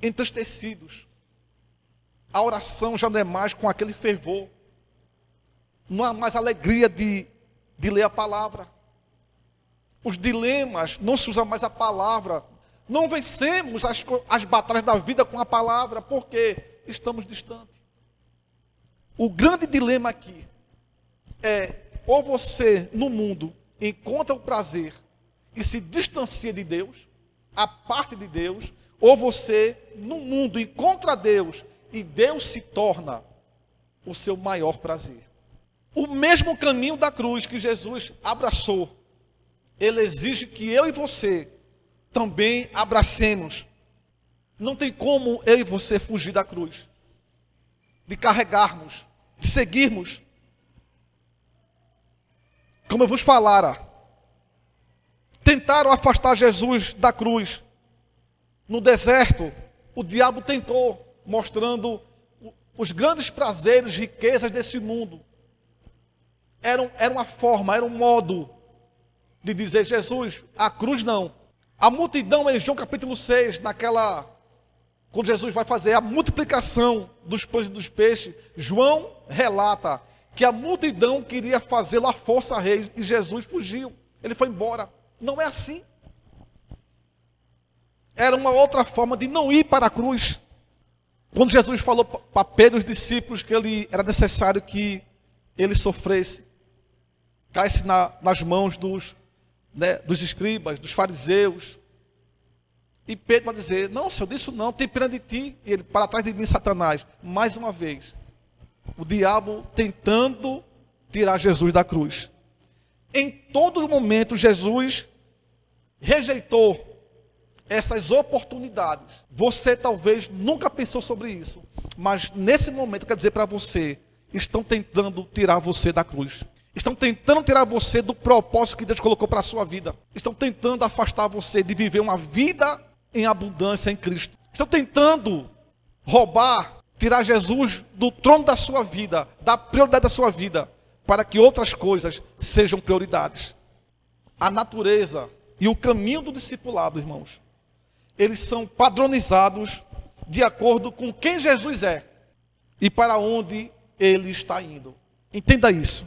C: entristecidos. A oração já não é mais com aquele fervor. Não há mais alegria de ler a palavra. Os dilemas, não se usa mais a palavra. Não vencemos as batalhas da vida com a palavra, porque estamos distantes. O grande dilema aqui é, ou você no mundo encontra o prazer e se distancia de Deus, a parte de Deus, ou você no mundo encontra Deus e Deus se torna o seu maior prazer. O mesmo caminho da cruz que Jesus abraçou, Ele exige que eu e você também abracemos. Não tem como eu e você fugir da cruz, de carregarmos, de seguirmos. Como eu vos falara, tentaram afastar Jesus da cruz. No deserto, o diabo tentou, mostrando os grandes prazeres, riquezas desse mundo. Era uma forma, era um modo de dizer: Jesus, a cruz não. A multidão em João capítulo 6, quando Jesus vai fazer a multiplicação dos pães e dos peixes, João relata que a multidão queria fazê-lo à força rei e Jesus fugiu, ele foi embora. Não é assim. Era uma outra forma de não ir para a cruz. Quando Jesus falou para Pedro e os discípulos que era necessário que ele sofresse, caísse nas mãos dos escribas, dos fariseus. E Pedro vai dizer: não, Senhor, disso não, tem pena de ti. E ele: para trás de mim, Satanás. Mais uma vez, O diabo tentando tirar Jesus da cruz. Em todo momento, Jesus rejeitou essas oportunidades. Você talvez nunca pensou sobre isso, mas nesse momento, quero dizer para você, estão tentando tirar você da cruz. Estão tentando tirar você do propósito que Deus colocou para a sua vida. Estão tentando afastar você de viver uma vida em abundância em Cristo. Estão tentando roubar, tirar Jesus do trono da sua vida, da prioridade da sua vida, para que outras coisas sejam prioridades. A natureza e o caminho do discipulado, irmãos, eles são padronizados de acordo com quem Jesus é e para onde ele está indo. Entenda isso.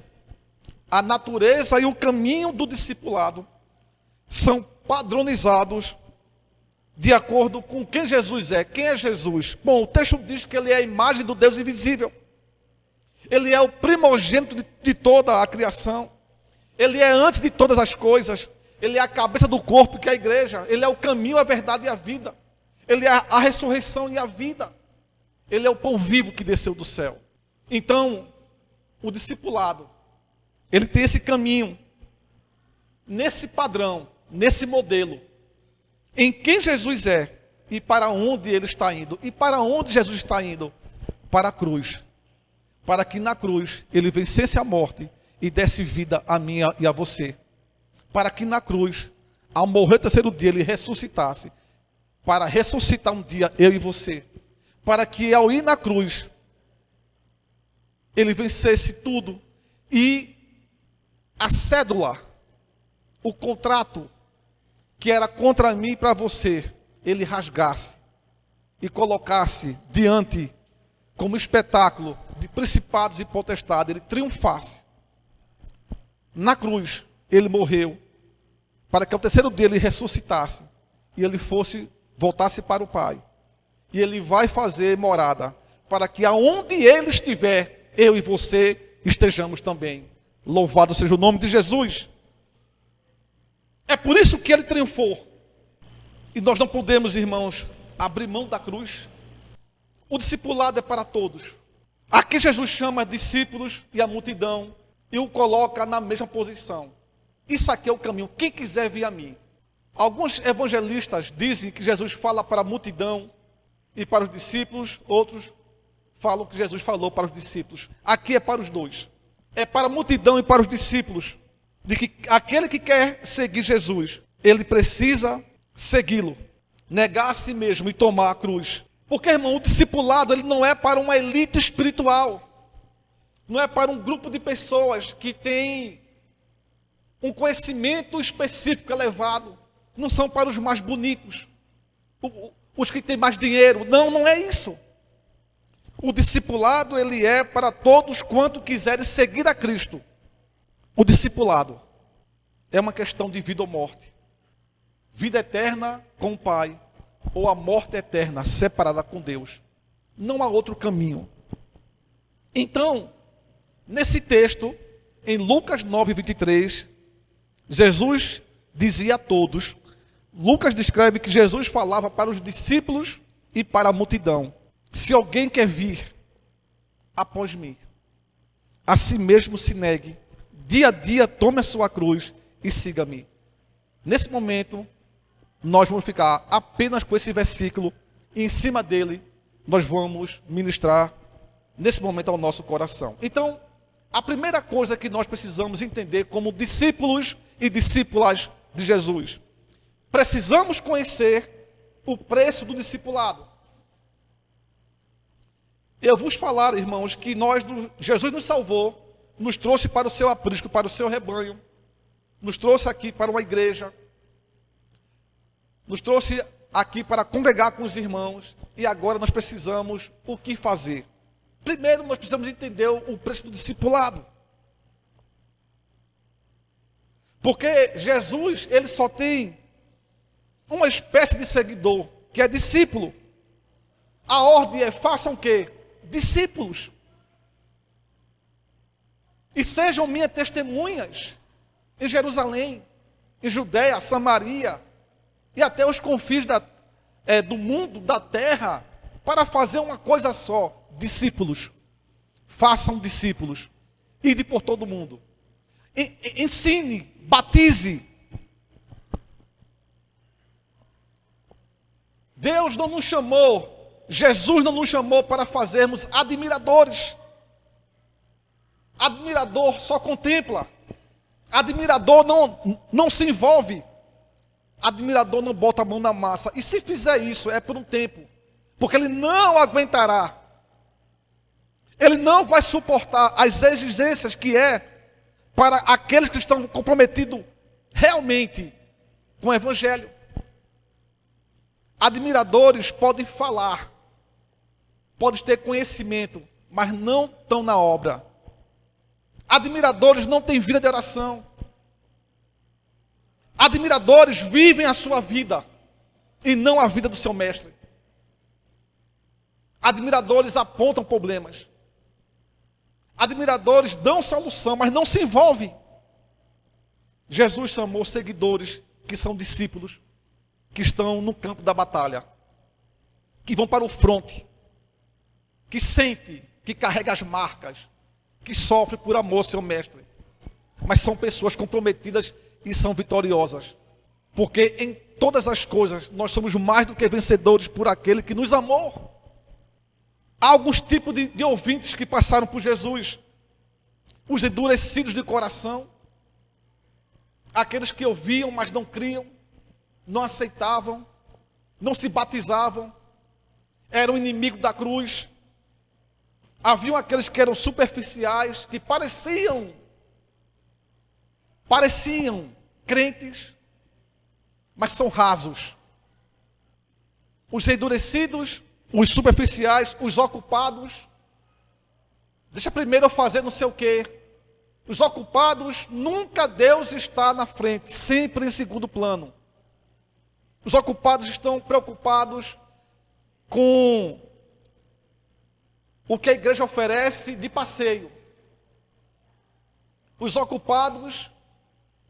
C: A natureza e o caminho do discipulado são padronizados de acordo com quem Jesus é. Quem é Jesus? Bom, o texto diz que ele é a imagem do Deus invisível. Ele é o primogênito de toda a criação. Ele é antes de todas as coisas. Ele é a cabeça do corpo, que é a igreja. Ele é o caminho, a verdade e a vida. Ele é a ressurreição e a vida. Ele é o pão vivo que desceu do céu. Então, o discipulado, ele tem esse caminho, nesse padrão, nesse modelo, em quem Jesus é e para onde ele está indo. E para onde Jesus está indo? Para a cruz. Para que na cruz ele vencesse a morte e desse vida a mim e a você. Para que na cruz, ao morrer o terceiro dia, ele ressuscitasse. Para ressuscitar um dia eu e você. Para que ao ir na cruz, ele vencesse tudo e a cédula, o contrato que era contra mim e para você, ele rasgasse e colocasse diante, como espetáculo de principados e potestades, ele triunfasse. Na cruz, ele morreu, para que ao terceiro dia ele ressuscitasse e ele voltasse para o Pai. E ele vai fazer morada, para que aonde ele estiver, eu e você estejamos também. Louvado seja o nome de Jesus. É por isso que ele triunfou. E nós não podemos, irmãos, abrir mão da cruz. O discipulado é para todos. Aqui Jesus chama discípulos e a multidão e o coloca na mesma posição. Isso aqui é o caminho. Quem quiser vir a mim. Alguns evangelistas dizem que Jesus fala para a multidão e para os discípulos. Outros falam que Jesus falou para os discípulos. Aqui é para os dois. É para a multidão e para os discípulos. De que aquele que quer seguir Jesus, ele precisa segui-lo, negar a si mesmo e tomar a cruz. Porque, irmão, o discipulado ele não é para uma elite espiritual. Não é para um grupo de pessoas que tem um conhecimento específico elevado. Não são para os mais bonitos, os que têm mais dinheiro. Não, não é isso. O discipulado ele é para todos quanto quiserem seguir a Cristo. O discipulado é uma questão de vida ou morte. Vida eterna com o Pai, ou a morte eterna separada com Deus. Não há outro caminho. Então, nesse texto, em Lucas 9:23, Jesus dizia a todos, Lucas descreve que Jesus falava para os discípulos e para a multidão: se alguém quer vir após mim, a si mesmo se negue, dia a dia tome a sua cruz e siga-me. Nesse momento, nós vamos ficar apenas com esse versículo e em cima dele nós vamos ministrar nesse momento ao nosso coração. Então, a primeira coisa que nós precisamos entender como discípulos e discípulas de Jesus, precisamos conhecer o preço do discipulado. Eu vos falar, irmãos, que Jesus nos salvou, nos trouxe para o seu aprisco, para o seu rebanho, nos trouxe aqui para uma igreja, nos trouxe aqui para congregar com os irmãos, e agora nós precisamos o que fazer? Primeiro, nós precisamos entender o preço do discipulado. Porque Jesus, ele só tem uma espécie de seguidor, que é discípulo. A ordem é: façam o quê? Discípulos. E sejam minhas testemunhas em Jerusalém, em Judeia, Samaria e até os confins do mundo, da terra, para fazer uma coisa só: discípulos. façam discípulos. Ide por todo mundo. Ensine, batize. Deus não nos chamou, Jesus não nos chamou para fazermos admiradores. Admirador só contempla. Admirador não se envolve. Admirador não bota a mão na massa. E se fizer isso, é por um tempo. Porque ele não aguentará. Ele não vai suportar as exigências que é para aqueles que estão comprometidos realmente com o Evangelho. Admiradores podem falar, podem ter conhecimento, mas não estão na obra. Admiradores não têm vida de oração. Admiradores vivem a sua vida e não a vida do seu mestre. Admiradores apontam problemas. Admiradores dão solução, mas não se envolvem. Jesus chamou seguidores que são discípulos, que estão no campo da batalha, que vão para o fronte, que sente, que carrega as marcas, que sofre por amor ao seu mestre. Mas são pessoas comprometidas e são vitoriosas. Porque em todas as coisas nós somos mais do que vencedores por aquele que nos amou. Há alguns tipos de ouvintes que passaram por Jesus. Os endurecidos de coração. Aqueles que ouviam, mas não criam. Não aceitavam. Não se batizavam. Eram inimigos da cruz. Haviam aqueles que eram superficiais, que pareciam crentes, mas são rasos. Os endurecidos, os superficiais, os ocupados. Deixa primeiro eu fazer não sei o quê. Os ocupados, nunca Deus está na frente, sempre em segundo plano. Os ocupados estão preocupados com o que a igreja oferece de passeio. Os ocupados,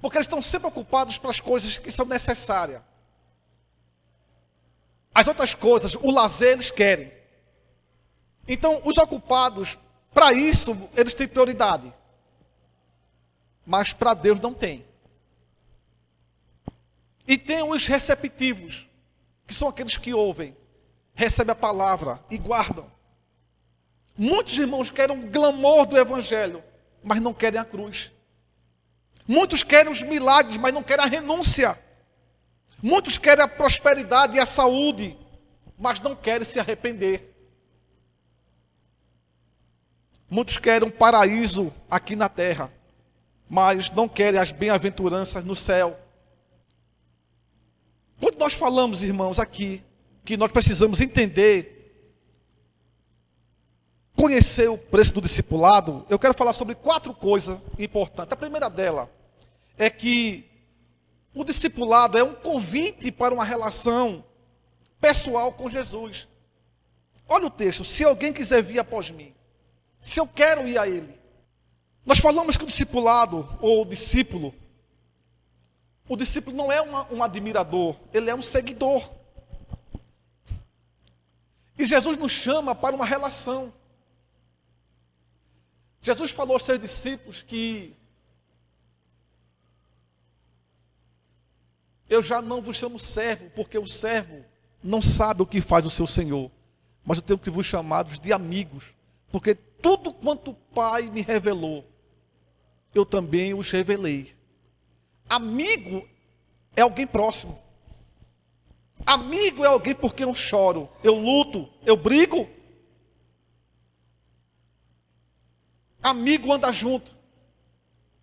C: porque eles estão sempre ocupados para as coisas que são necessárias. As outras coisas, o lazer, eles querem. Então, os ocupados, para isso, eles têm prioridade. Mas para Deus não tem. E tem os receptivos, que são aqueles que ouvem, recebem a palavra e guardam. Muitos irmãos querem o glamour do Evangelho, mas não querem a cruz. Muitos querem os milagres, mas não querem a renúncia. Muitos querem a prosperidade e a saúde, mas não querem se arrepender. Muitos querem um paraíso aqui na terra, mas não querem as bem-aventuranças no céu. Quando nós falamos, irmãos, aqui, que nós precisamos entender, conhecer o preço do discipulado, eu quero falar sobre 4 coisas importantes. A primeira dela é que o discipulado é um convite para uma relação pessoal com Jesus. Olha o texto: se alguém quiser vir após mim, se eu quero ir a ele. Nós falamos que o discipulado, ou o discípulo não é um admirador, ele é um seguidor. E Jesus nos chama para uma relação. Jesus falou aos seus discípulos que eu já não vos chamo servo, porque o servo não sabe o que faz o seu Senhor, mas eu tenho que vos chamar de amigos, porque tudo quanto o Pai me revelou, eu também os revelei. Amigo é alguém próximo. Amigo é alguém por quem eu choro, eu luto, eu brigo. Amigo anda junto.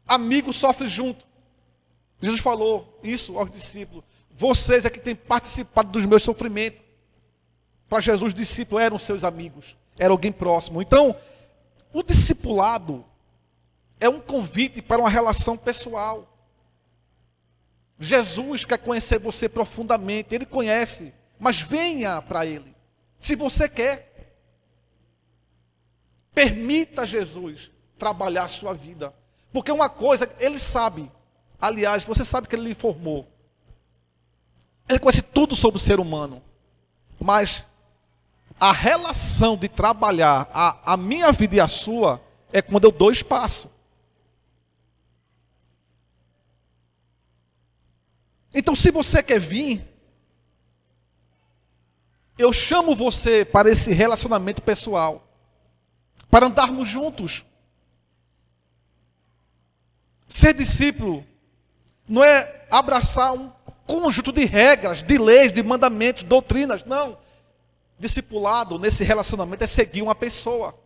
C: Amigo sofre junto. Jesus falou isso aos discípulos. Vocês é que têm participado dos meus sofrimentos. Para Jesus, os discípulos eram seus amigos. Era alguém próximo. Então, o discipulado é um convite para uma relação pessoal. Jesus quer conhecer você profundamente. Ele conhece. Mas venha para Ele. Se você quer. Permita Jesus trabalhar a sua vida. Porque uma coisa, Ele sabe. Aliás, você sabe que Ele lhe formou. Ele conhece tudo sobre o ser humano. Mas A relação de trabalhar a minha vida e a sua é quando eu dou espaço. Então, se você quer vir, eu chamo você para esse relacionamento pessoal, para andarmos juntos. Ser discípulo não é abraçar um conjunto de regras, de leis, de mandamentos, doutrinas, não. Discipulado nesse relacionamento é seguir uma pessoa.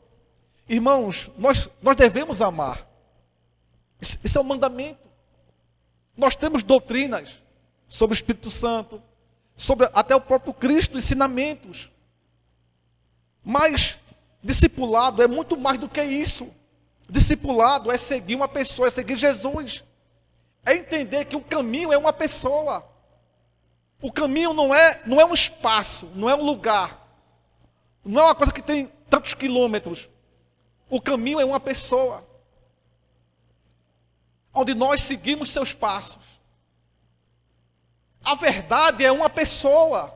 C: Irmãos, nós devemos amar. Isso é um mandamento. Nós temos doutrinas sobre o Espírito Santo, sobre até o próprio Cristo, ensinamentos. Mas discipulado é muito mais do que isso. Discipulado é seguir uma pessoa, é seguir Jesus. É entender que o caminho é uma pessoa. O caminho não é um espaço, não é um lugar. Não é uma coisa que tem tantos quilômetros. O caminho é uma pessoa. Onde nós seguimos seus passos. A verdade é uma pessoa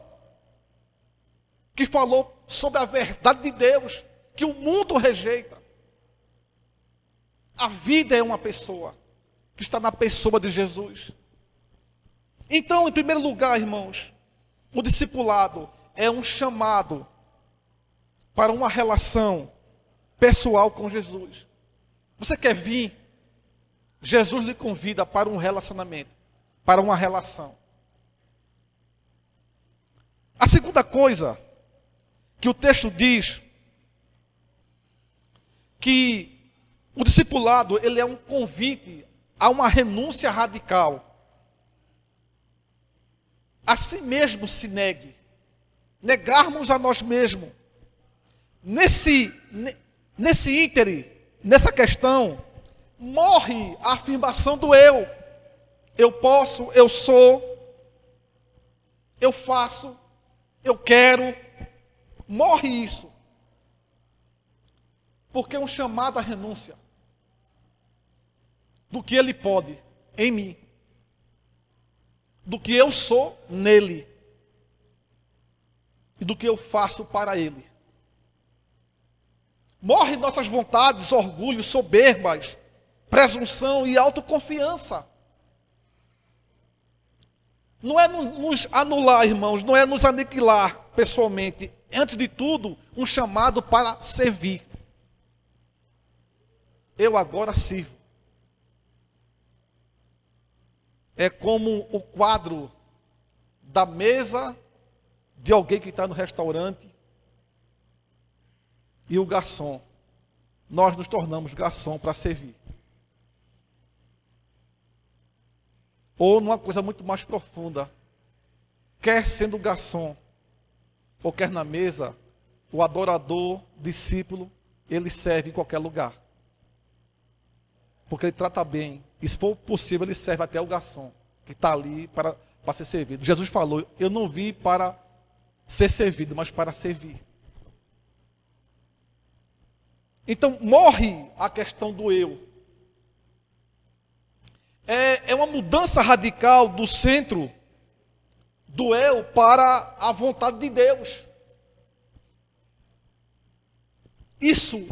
C: que falou sobre a verdade de Deus, que o mundo rejeita. A vida é uma pessoa que está na pessoa de Jesus. Então, em primeiro lugar, irmãos, o discipulado é um chamado para uma relação pessoal com Jesus. Você quer vir? Jesus lhe convida para um relacionamento, para uma relação. A segunda coisa que o texto diz, que o discipulado, ele é um convite a uma renúncia radical. A si mesmo se negue. Negarmos a nós mesmos. Nesse íntere, nessa questão, morre a afirmação do eu. Eu posso, eu sou, eu faço, eu quero. Morre isso. Porque é um chamado à renúncia do que ele pode em mim, do que eu sou nele e do que eu faço para ele. Morre nossas vontades, orgulho, soberbas, presunção e autoconfiança. Não é nos anular, irmãos, não é nos aniquilar pessoalmente. Antes de tudo, um chamado para servir. Eu agora sirvo. É como o quadro da mesa de alguém que está no restaurante e o garçom. Nós nos tornamos garçom para servir. Ou numa coisa muito mais profunda, quer sendo garçom, ou quer na mesa, o adorador, discípulo, ele serve em qualquer lugar. Porque ele trata bem. E se for possível, ele serve até o garçom, que está ali para ser servido. Jesus falou, eu não vim para ser servido, mas para servir. Então, morre a questão do eu. É uma mudança radical do centro do eu para a vontade de Deus. Isso,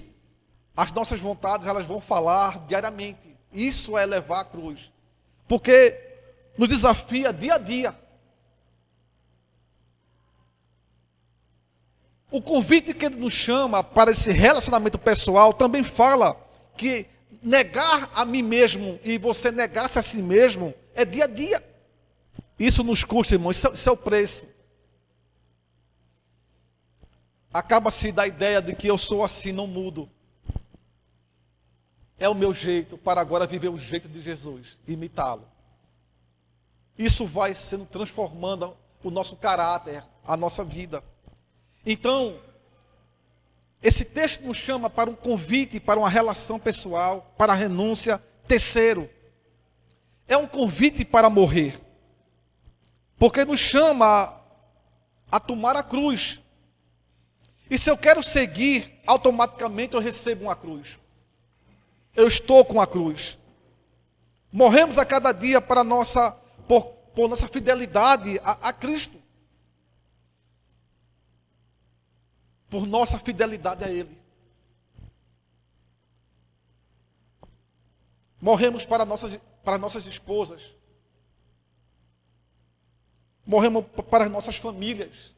C: as nossas vontades, elas vão falar diariamente. Isso é levar a cruz. Porque nos desafia dia a dia. O convite que ele nos chama para esse relacionamento pessoal também fala que negar a mim mesmo e você negar-se a si mesmo é dia a dia. Isso nos custa, irmãos, isso é o preço. Acaba-se da ideia de que eu sou assim, não mudo. É o meu jeito para agora viver o jeito de Jesus, imitá-lo. Isso vai sendo transformando o nosso caráter, a nossa vida. Então, esse texto nos chama para um convite, para uma relação pessoal, para a renúncia. Terceiro, é um convite para morrer. Porque nos chama a tomar a cruz. E se eu quero seguir, automaticamente eu recebo uma cruz. Eu estou com a cruz. Morremos a cada dia para por nossa fidelidade a Cristo. por nossa fidelidade a Ele. Morremos para nossas esposas. Morremos para as nossas famílias.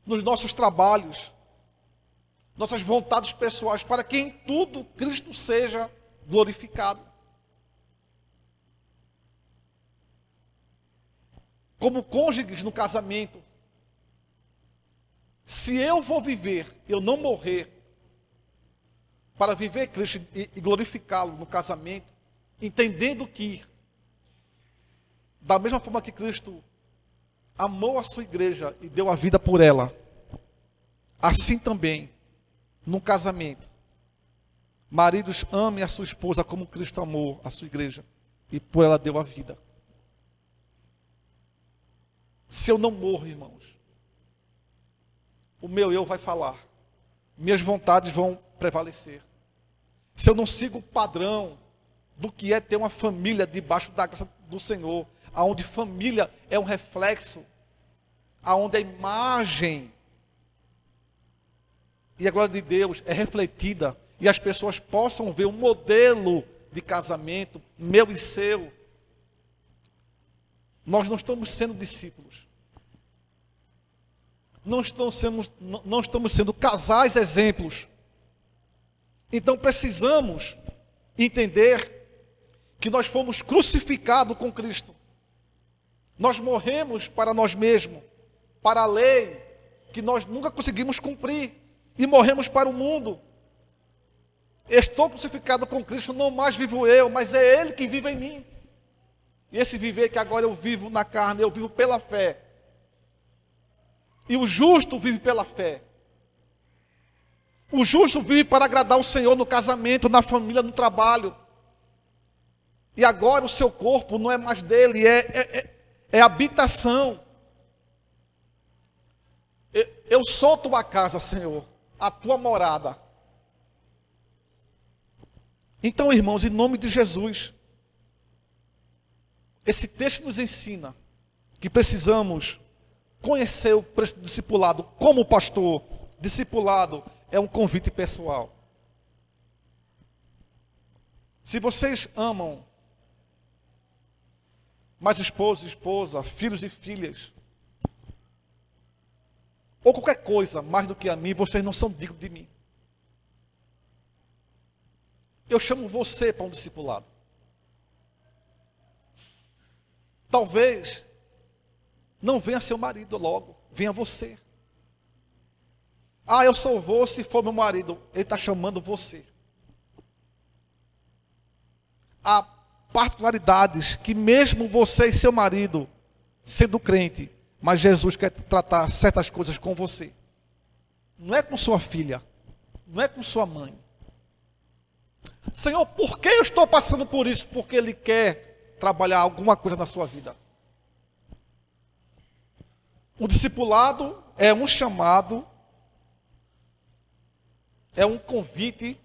C: Nos nossos trabalhos. Nossas vontades pessoais. Para que em tudo Cristo seja glorificado. Como cônjuges no casamento. Se eu vou viver, eu não morrer, para viver Cristo e glorificá-lo no casamento, entendendo que, da mesma forma que Cristo amou a sua igreja e deu a vida por ela, assim também, no casamento, maridos, amem a sua esposa como Cristo amou a sua igreja e por ela deu a vida. Se eu não morro, irmãos, o meu eu vai falar, minhas vontades vão prevalecer. Se eu não sigo o padrão do que é ter uma família debaixo da graça do Senhor, aonde família é um reflexo, aonde a imagem e a glória de Deus é refletida, e as pessoas possam ver um modelo de casamento, meu e seu, nós não estamos sendo discípulos. Não estamos sendo casais exemplos. Então precisamos entender que nós fomos crucificados com Cristo. Nós morremos para nós mesmos, para a lei que nós nunca conseguimos cumprir, e morremos para o mundo. Estou crucificado com Cristo, não mais vivo eu, mas é Ele que vive em mim. E esse viver que agora eu vivo na carne, eu vivo pela fé. E o justo vive pela fé. O justo vive para agradar o Senhor no casamento, na família, no trabalho. E agora o seu corpo não é mais dele, é habitação. Eu sou tua casa, Senhor, a tua morada. Então, irmãos, em nome de Jesus, esse texto nos ensina que precisamos conhecer o preço do discipulado como pastor. Discipulado é um convite pessoal. Se vocês amam mais esposo e esposa, filhos e filhas, ou qualquer coisa mais do que a mim, vocês não são dignos de mim. Eu chamo você para um discipulado. Talvez não venha seu marido logo, venha você. Ah, eu só vou se for meu marido. Ele está chamando você. Há particularidades que mesmo você e seu marido, sendo crente, mas Jesus quer tratar certas coisas com você. Não é com sua filha, não é com sua mãe. Senhor, por que eu estou passando por isso? Porque Ele quer trabalhar alguma coisa na sua vida. O discipulado é um chamado, é um convite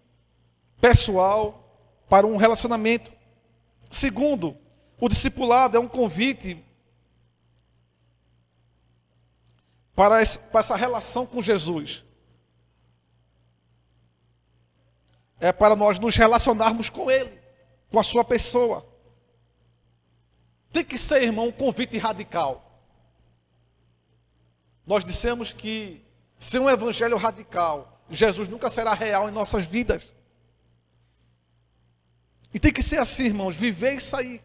C: pessoal para um relacionamento. Segundo, o discipulado é um convite para essa relação com Jesus. É para nós nos relacionarmos com Ele, com a sua pessoa. Tem que ser, irmão, um convite radical. Nós dissemos que sem um evangelho radical, Jesus nunca será real em nossas vidas. E tem que ser assim, irmãos, viver e sair.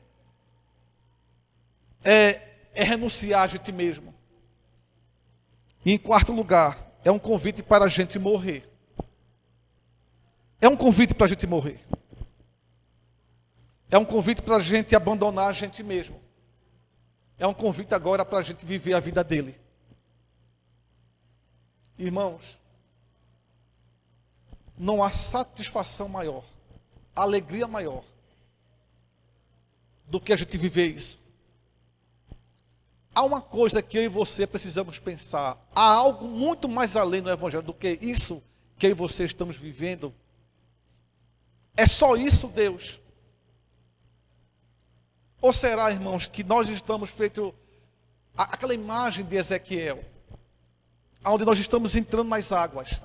C: É renunciar a gente mesmo. E em quarto lugar, é um convite para a gente morrer. É um convite para a gente morrer. É um convite para a gente abandonar a gente mesmo. É um convite agora para a gente viver a vida dele. Irmãos, não há satisfação maior, alegria maior, do que a gente viver isso. Há uma coisa que eu e você precisamos pensar. Há algo muito mais além do Evangelho do que isso que eu e você estamos vivendo. É só isso, Deus? Ou será, irmãos, que nós estamos feito aquela imagem de Ezequiel? onde nós estamos entrando nas águas.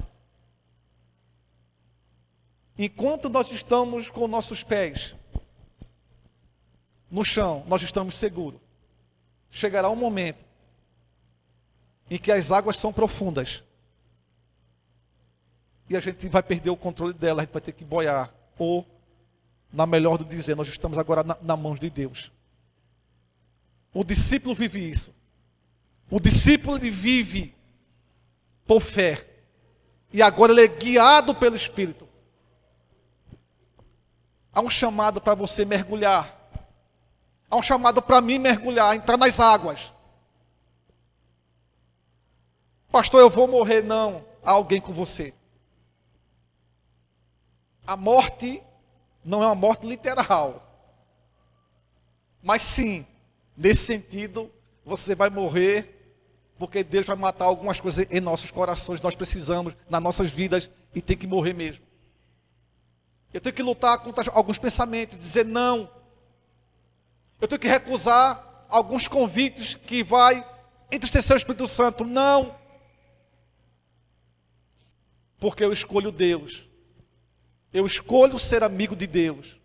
C: Enquanto nós estamos com nossos pés no chão, nós estamos seguros. Chegará um momento em que as águas são profundas e a gente vai perder o controle dela, a gente vai ter que boiar. Ou, na melhor do dizer, nós estamos agora na mãos de Deus. O discípulo vive isso. O discípulo ele vive por fé. E agora ele é guiado pelo Espírito. Há um chamado para você mergulhar. Há um chamado para mim mergulhar, entrar nas águas. Pastor, eu vou morrer. Não, há alguém com você. A morte não é uma morte literal. Mas sim, nesse sentido, você vai morrer porque Deus vai matar algumas coisas em nossos corações. Nós precisamos, nas nossas vidas, e tem que morrer mesmo. Eu tenho que lutar contra alguns pensamentos, dizer não. Eu tenho que recusar alguns convites que vai entristecer o Espírito Santo. Não. Porque eu escolho Deus. Eu escolho ser amigo de Deus.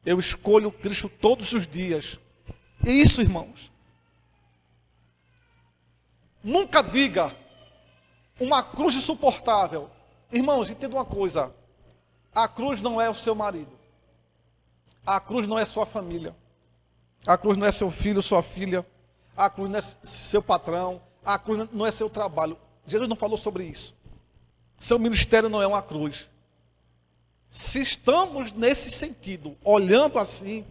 C: Eu escolho Cristo todos os dias. E isso, irmãos. Nunca diga uma cruz insuportável. Irmãos, entenda uma coisa. A cruz não é o seu marido. A cruz não é sua família. A cruz não é seu filho, sua filha. A cruz não é seu patrão. A cruz não é seu trabalho. Jesus não falou sobre isso. Seu ministério não é uma cruz. Se estamos nesse sentido, olhando assim,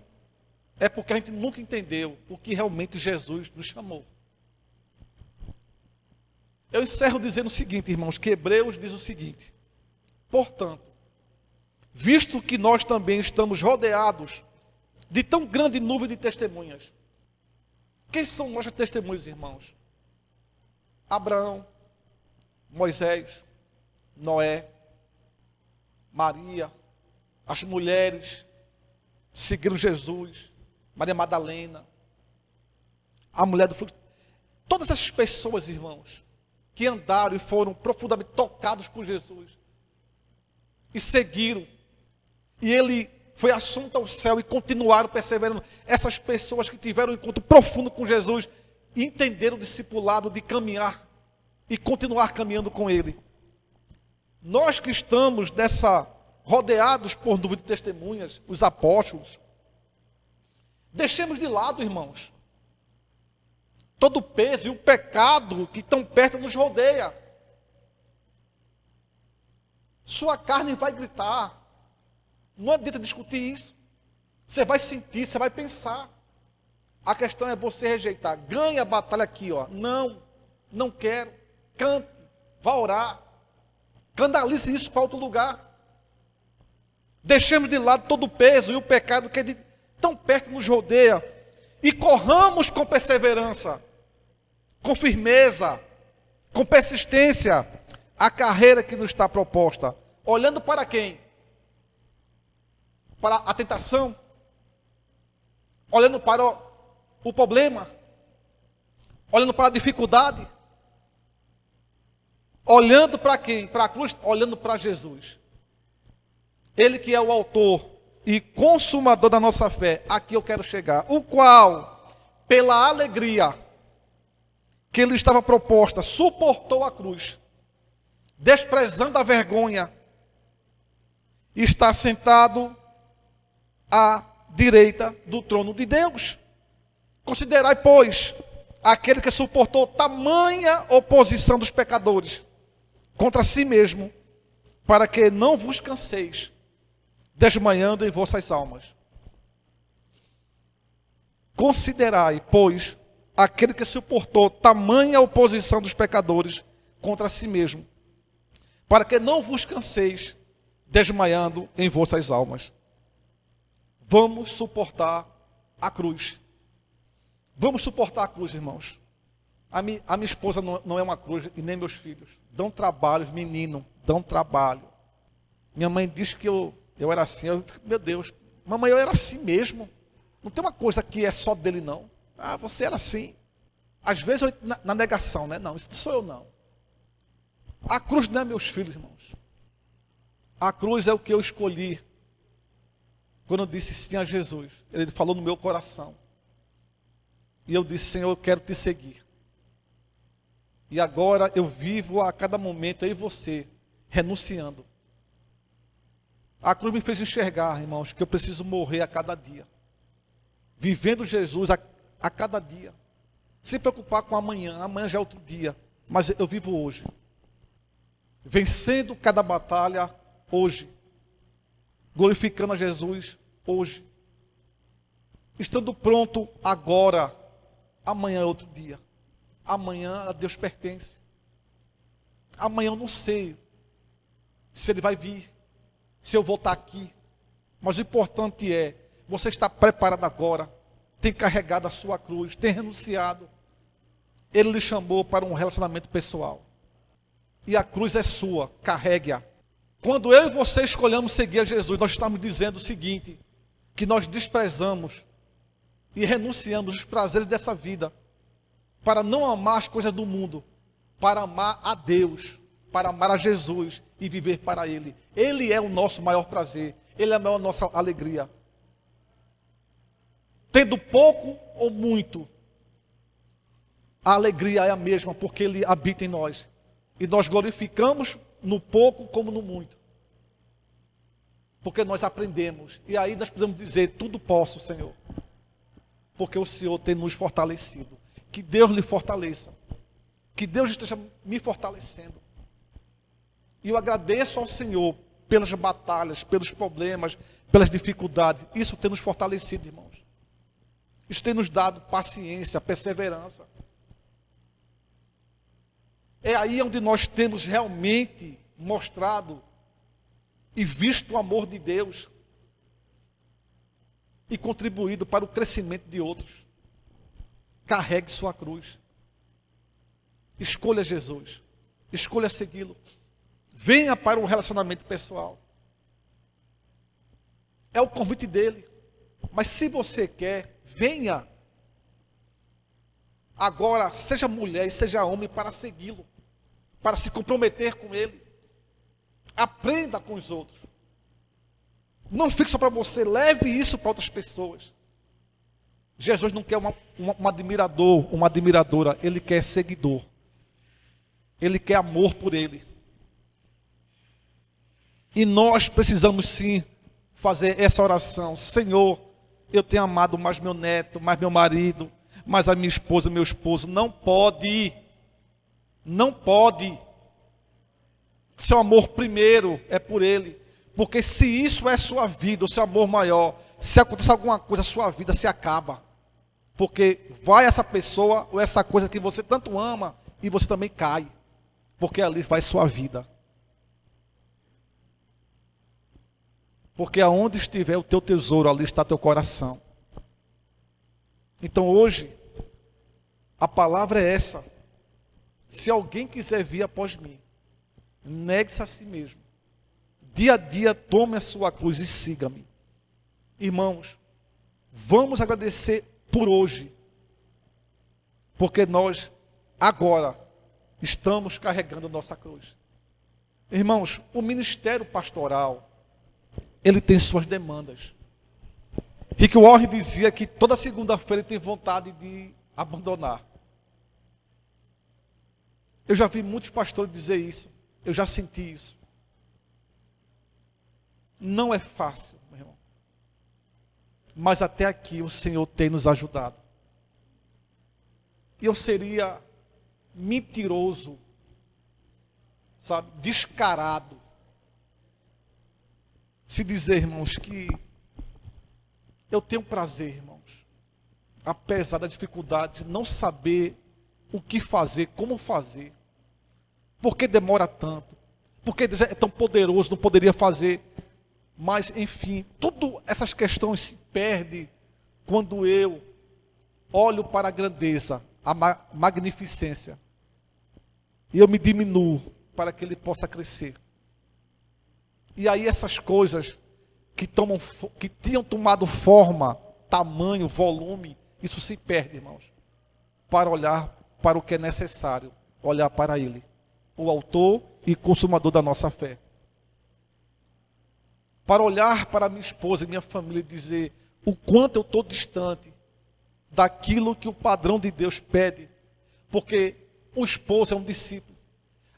C: é porque a gente nunca entendeu o que realmente Jesus nos chamou. Eu encerro dizendo o seguinte, irmãos, que Hebreus diz o seguinte: portanto, visto que nós também estamos rodeados de tão grande nuvem de testemunhas. Quem são nossas testemunhas, irmãos? Abraão, Moisés, Noé, Maria, as mulheres seguiram Jesus, Maria Madalena, a mulher do fluxo. Todas essas pessoas, irmãos, que andaram e foram profundamente tocados por Jesus e seguiram, e ele foi assunto ao céu e continuaram perseverando. Essas pessoas que tiveram um encontro profundo com Jesus e entenderam o discipulado de caminhar e continuar caminhando com ele. Nós que estamos rodeados por nuvem de testemunhas, os apóstolos, deixemos de lado, irmãos, todo o peso e o pecado que tão perto nos rodeia. Sua carne vai gritar. Não adianta discutir isso. Você vai sentir, você vai pensar. A questão é você rejeitar. Ganha a batalha aqui, ó. Não quero. Cante, vá orar. Canalize isso para outro lugar. Deixemos de lado todo o peso e o pecado que de tão perto nos rodeia. E corramos com perseverança, com firmeza, com persistência, a carreira que nos está proposta. Olhando para quem? Para a tentação? Olhando para o problema? Olhando para a dificuldade? Olhando para quem? Para a cruz? Olhando para Jesus. Ele que é o autor e consumador da nossa fé. Aqui eu quero chegar. O qual, pela alegria que lhe estava proposta, suportou a cruz, desprezando a vergonha, e está sentado à direita do trono de Deus. Considerai, pois, aquele que suportou tamanha oposição dos pecadores contra si mesmo, para que não vos canseis, desmanhando em vossas almas. Considerai, pois, aquele que suportou tamanha oposição dos pecadores contra si mesmo, para que não vos canseis, desmaiando em vossas almas. Vamos suportar a cruz. Vamos suportar a cruz, irmãos. A minha esposa não é uma cruz, e nem meus filhos. Dão trabalho, menino, dão trabalho. Minha mãe diz que eu era assim. Meu Deus, mamãe, eu era assim mesmo. Não tem uma coisa que é só dele, não. Ah, você era assim. Às vezes eu entro na negação, né? Não, isso não sou eu não. A cruz não é meus filhos, irmãos. A cruz é o que eu escolhi. Quando eu disse sim a Jesus, Ele falou no meu coração. E eu disse, Senhor, eu quero te seguir. E agora eu vivo a cada momento, eu e você, renunciando. A cruz me fez enxergar, irmãos, que eu preciso morrer a cada dia. Vivendo Jesus a cada dia. Sem preocupar com amanhã. Amanhã já é outro dia. Mas eu vivo hoje. Vencendo cada batalha hoje. Glorificando a Jesus hoje. Estando pronto agora. Amanhã é outro dia. Amanhã a Deus pertence. Amanhã eu não sei se Ele vai vir, se eu vou estar aqui. Mas o importante é, você está preparado agora, tem carregado a sua cruz, tem renunciado. Ele lhe chamou para um relacionamento pessoal. E a cruz é sua, carregue-a. Quando eu e você escolhemos seguir a Jesus, nós estamos dizendo o seguinte, que nós desprezamos e renunciamos os prazeres dessa vida, para não amar as coisas do mundo, para amar a Deus, para amar a Jesus e viver para Ele. Ele é o nosso maior prazer, Ele é a nossa alegria. Tendo pouco ou muito, a alegria é a mesma, porque Ele habita em nós. E nós glorificamos no pouco como no muito. Porque nós aprendemos. E aí nós precisamos dizer, tudo posso, Senhor. Porque o Senhor tem nos fortalecido. Que Deus lhe fortaleça. Que Deus esteja me fortalecendo. E eu agradeço ao Senhor pelas batalhas, pelos problemas, pelas dificuldades. Isso tem nos fortalecido, irmãos. Isso tem nos dado paciência, perseverança. É aí onde nós temos realmente mostrado e visto o amor de Deus e contribuído para o crescimento de outros. Carregue sua cruz. Escolha Jesus. Escolha segui-lo. Venha para um relacionamento pessoal. É o convite dele. Mas se você quer, venha. Agora, seja mulher e seja homem para segui-lo. Para se comprometer com ele. Aprenda com os outros. Não fique só para você, leve isso para outras pessoas. Jesus não quer um admirador, uma admiradora, Ele quer seguidor. Ele quer amor por Ele. E nós precisamos sim fazer essa oração. Senhor, eu tenho amado mais meu neto, mais meu marido, mais a minha esposa, meu esposo. Não pode. Não pode. Seu amor primeiro é por Ele. Porque se isso é sua vida, o seu amor maior, se acontecer alguma coisa, a sua vida se acaba. Porque vai essa pessoa ou essa coisa que você tanto ama e você também cai. Porque ali vai sua vida. Porque aonde estiver o teu tesouro, ali está teu coração. Então hoje, a palavra é essa. Se alguém quiser vir após mim, negue-se a si mesmo. Dia a dia, tome a sua cruz e siga-me. Irmãos, vamos agradecer por hoje. Porque nós, agora, estamos carregando a nossa cruz. Irmãos, o ministério pastoral, ele tem suas demandas. Rick Warren dizia que toda segunda-feira ele tem vontade de abandonar. Eu já vi muitos pastores dizer isso. Eu já senti isso. Não é fácil, meu irmão. Mas até aqui o Senhor tem nos ajudado. Eu seria mentiroso, sabe, descarado, se dizer, irmãos, que eu tenho prazer, irmãos, apesar da dificuldade de não saber o que fazer, como fazer, porque demora tanto, porque Deus é tão poderoso, não poderia fazer. Mas, enfim, todas essas questões se perdem quando eu olho para a grandeza, a magnificência, e eu me diminuo para que Ele possa crescer. E aí essas coisas que tinham tomado forma, tamanho, volume, isso se perde, irmãos. para olhar para o que é necessário, olhar para Ele, o autor e consumador da nossa fé. Para olhar para minha esposa e minha família e dizer o quanto eu estou distante daquilo que o padrão de Deus pede, porque o esposo é um discípulo,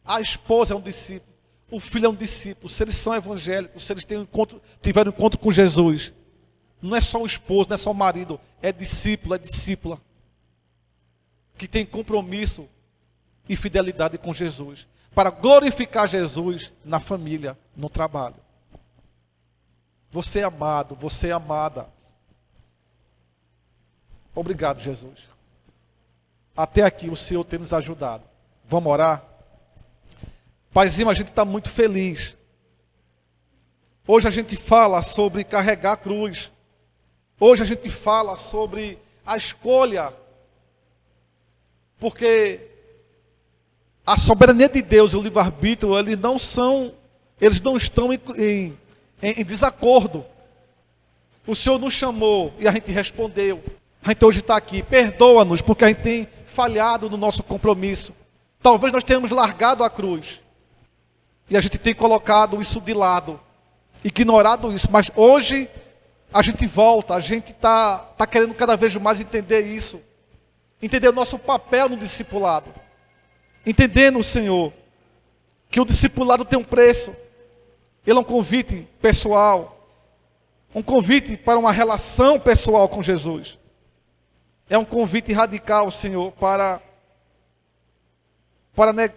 C: a esposa é um discípulo, o filho é um discípulo. Se eles são evangélicos, se eles tiveram encontro com Jesus, não é só o esposo, não é só o marido, é discípulo, é discípula, que tem compromisso e fidelidade com Jesus, para glorificar Jesus na família, no trabalho. Você é amado, você é amada. Obrigado, Jesus. Até aqui o Senhor tem nos ajudado. Vamos orar? Paizinho, a gente está muito feliz. Hoje a gente fala sobre carregar a cruz. Hoje a gente fala sobre a escolha. Porque a soberania de Deus e o livre-arbítrio, eles não estão em desacordo. O Senhor nos chamou e a gente respondeu. A gente hoje está aqui. Perdoa-nos porque a gente tem falhado no nosso compromisso. Talvez nós tenhamos largado a cruz. E a gente tem colocado isso de lado. Ignorado isso. Mas hoje a gente volta. A gente está querendo cada vez mais entender isso. Entender o nosso papel no discipulado. Entendendo, Senhor, que o discipulado tem um preço. Ele é um convite pessoal. Um convite para uma relação pessoal com Jesus. É um convite radical, Senhor, para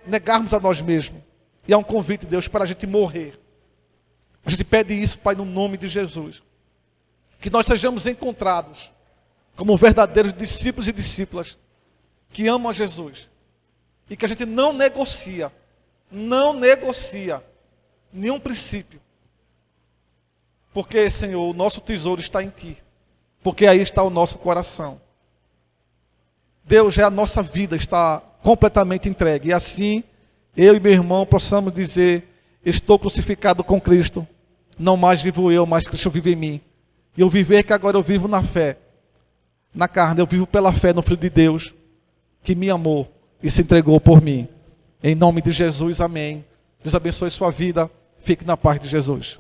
C: negarmos a nós mesmos. E é um convite, Deus, para a gente morrer. A gente pede isso, Pai, no nome de Jesus. Que nós sejamos encontrados como verdadeiros discípulos e discípulas que amam a Jesus. E que a gente não negocia nenhum princípio. Porque, Senhor, o nosso tesouro está em Ti. Porque aí está o nosso coração. Deus, a nossa vida está completamente entregue. E assim, eu e meu irmão possamos dizer: estou crucificado com Cristo. Não mais vivo eu, mas Cristo vive em mim. E eu viver que agora eu vivo na fé. Na carne, eu vivo pela fé no Filho de Deus, que me amou e se entregou por mim. Em nome de Jesus, amém. Deus abençoe sua vida. Fique na paz de Jesus.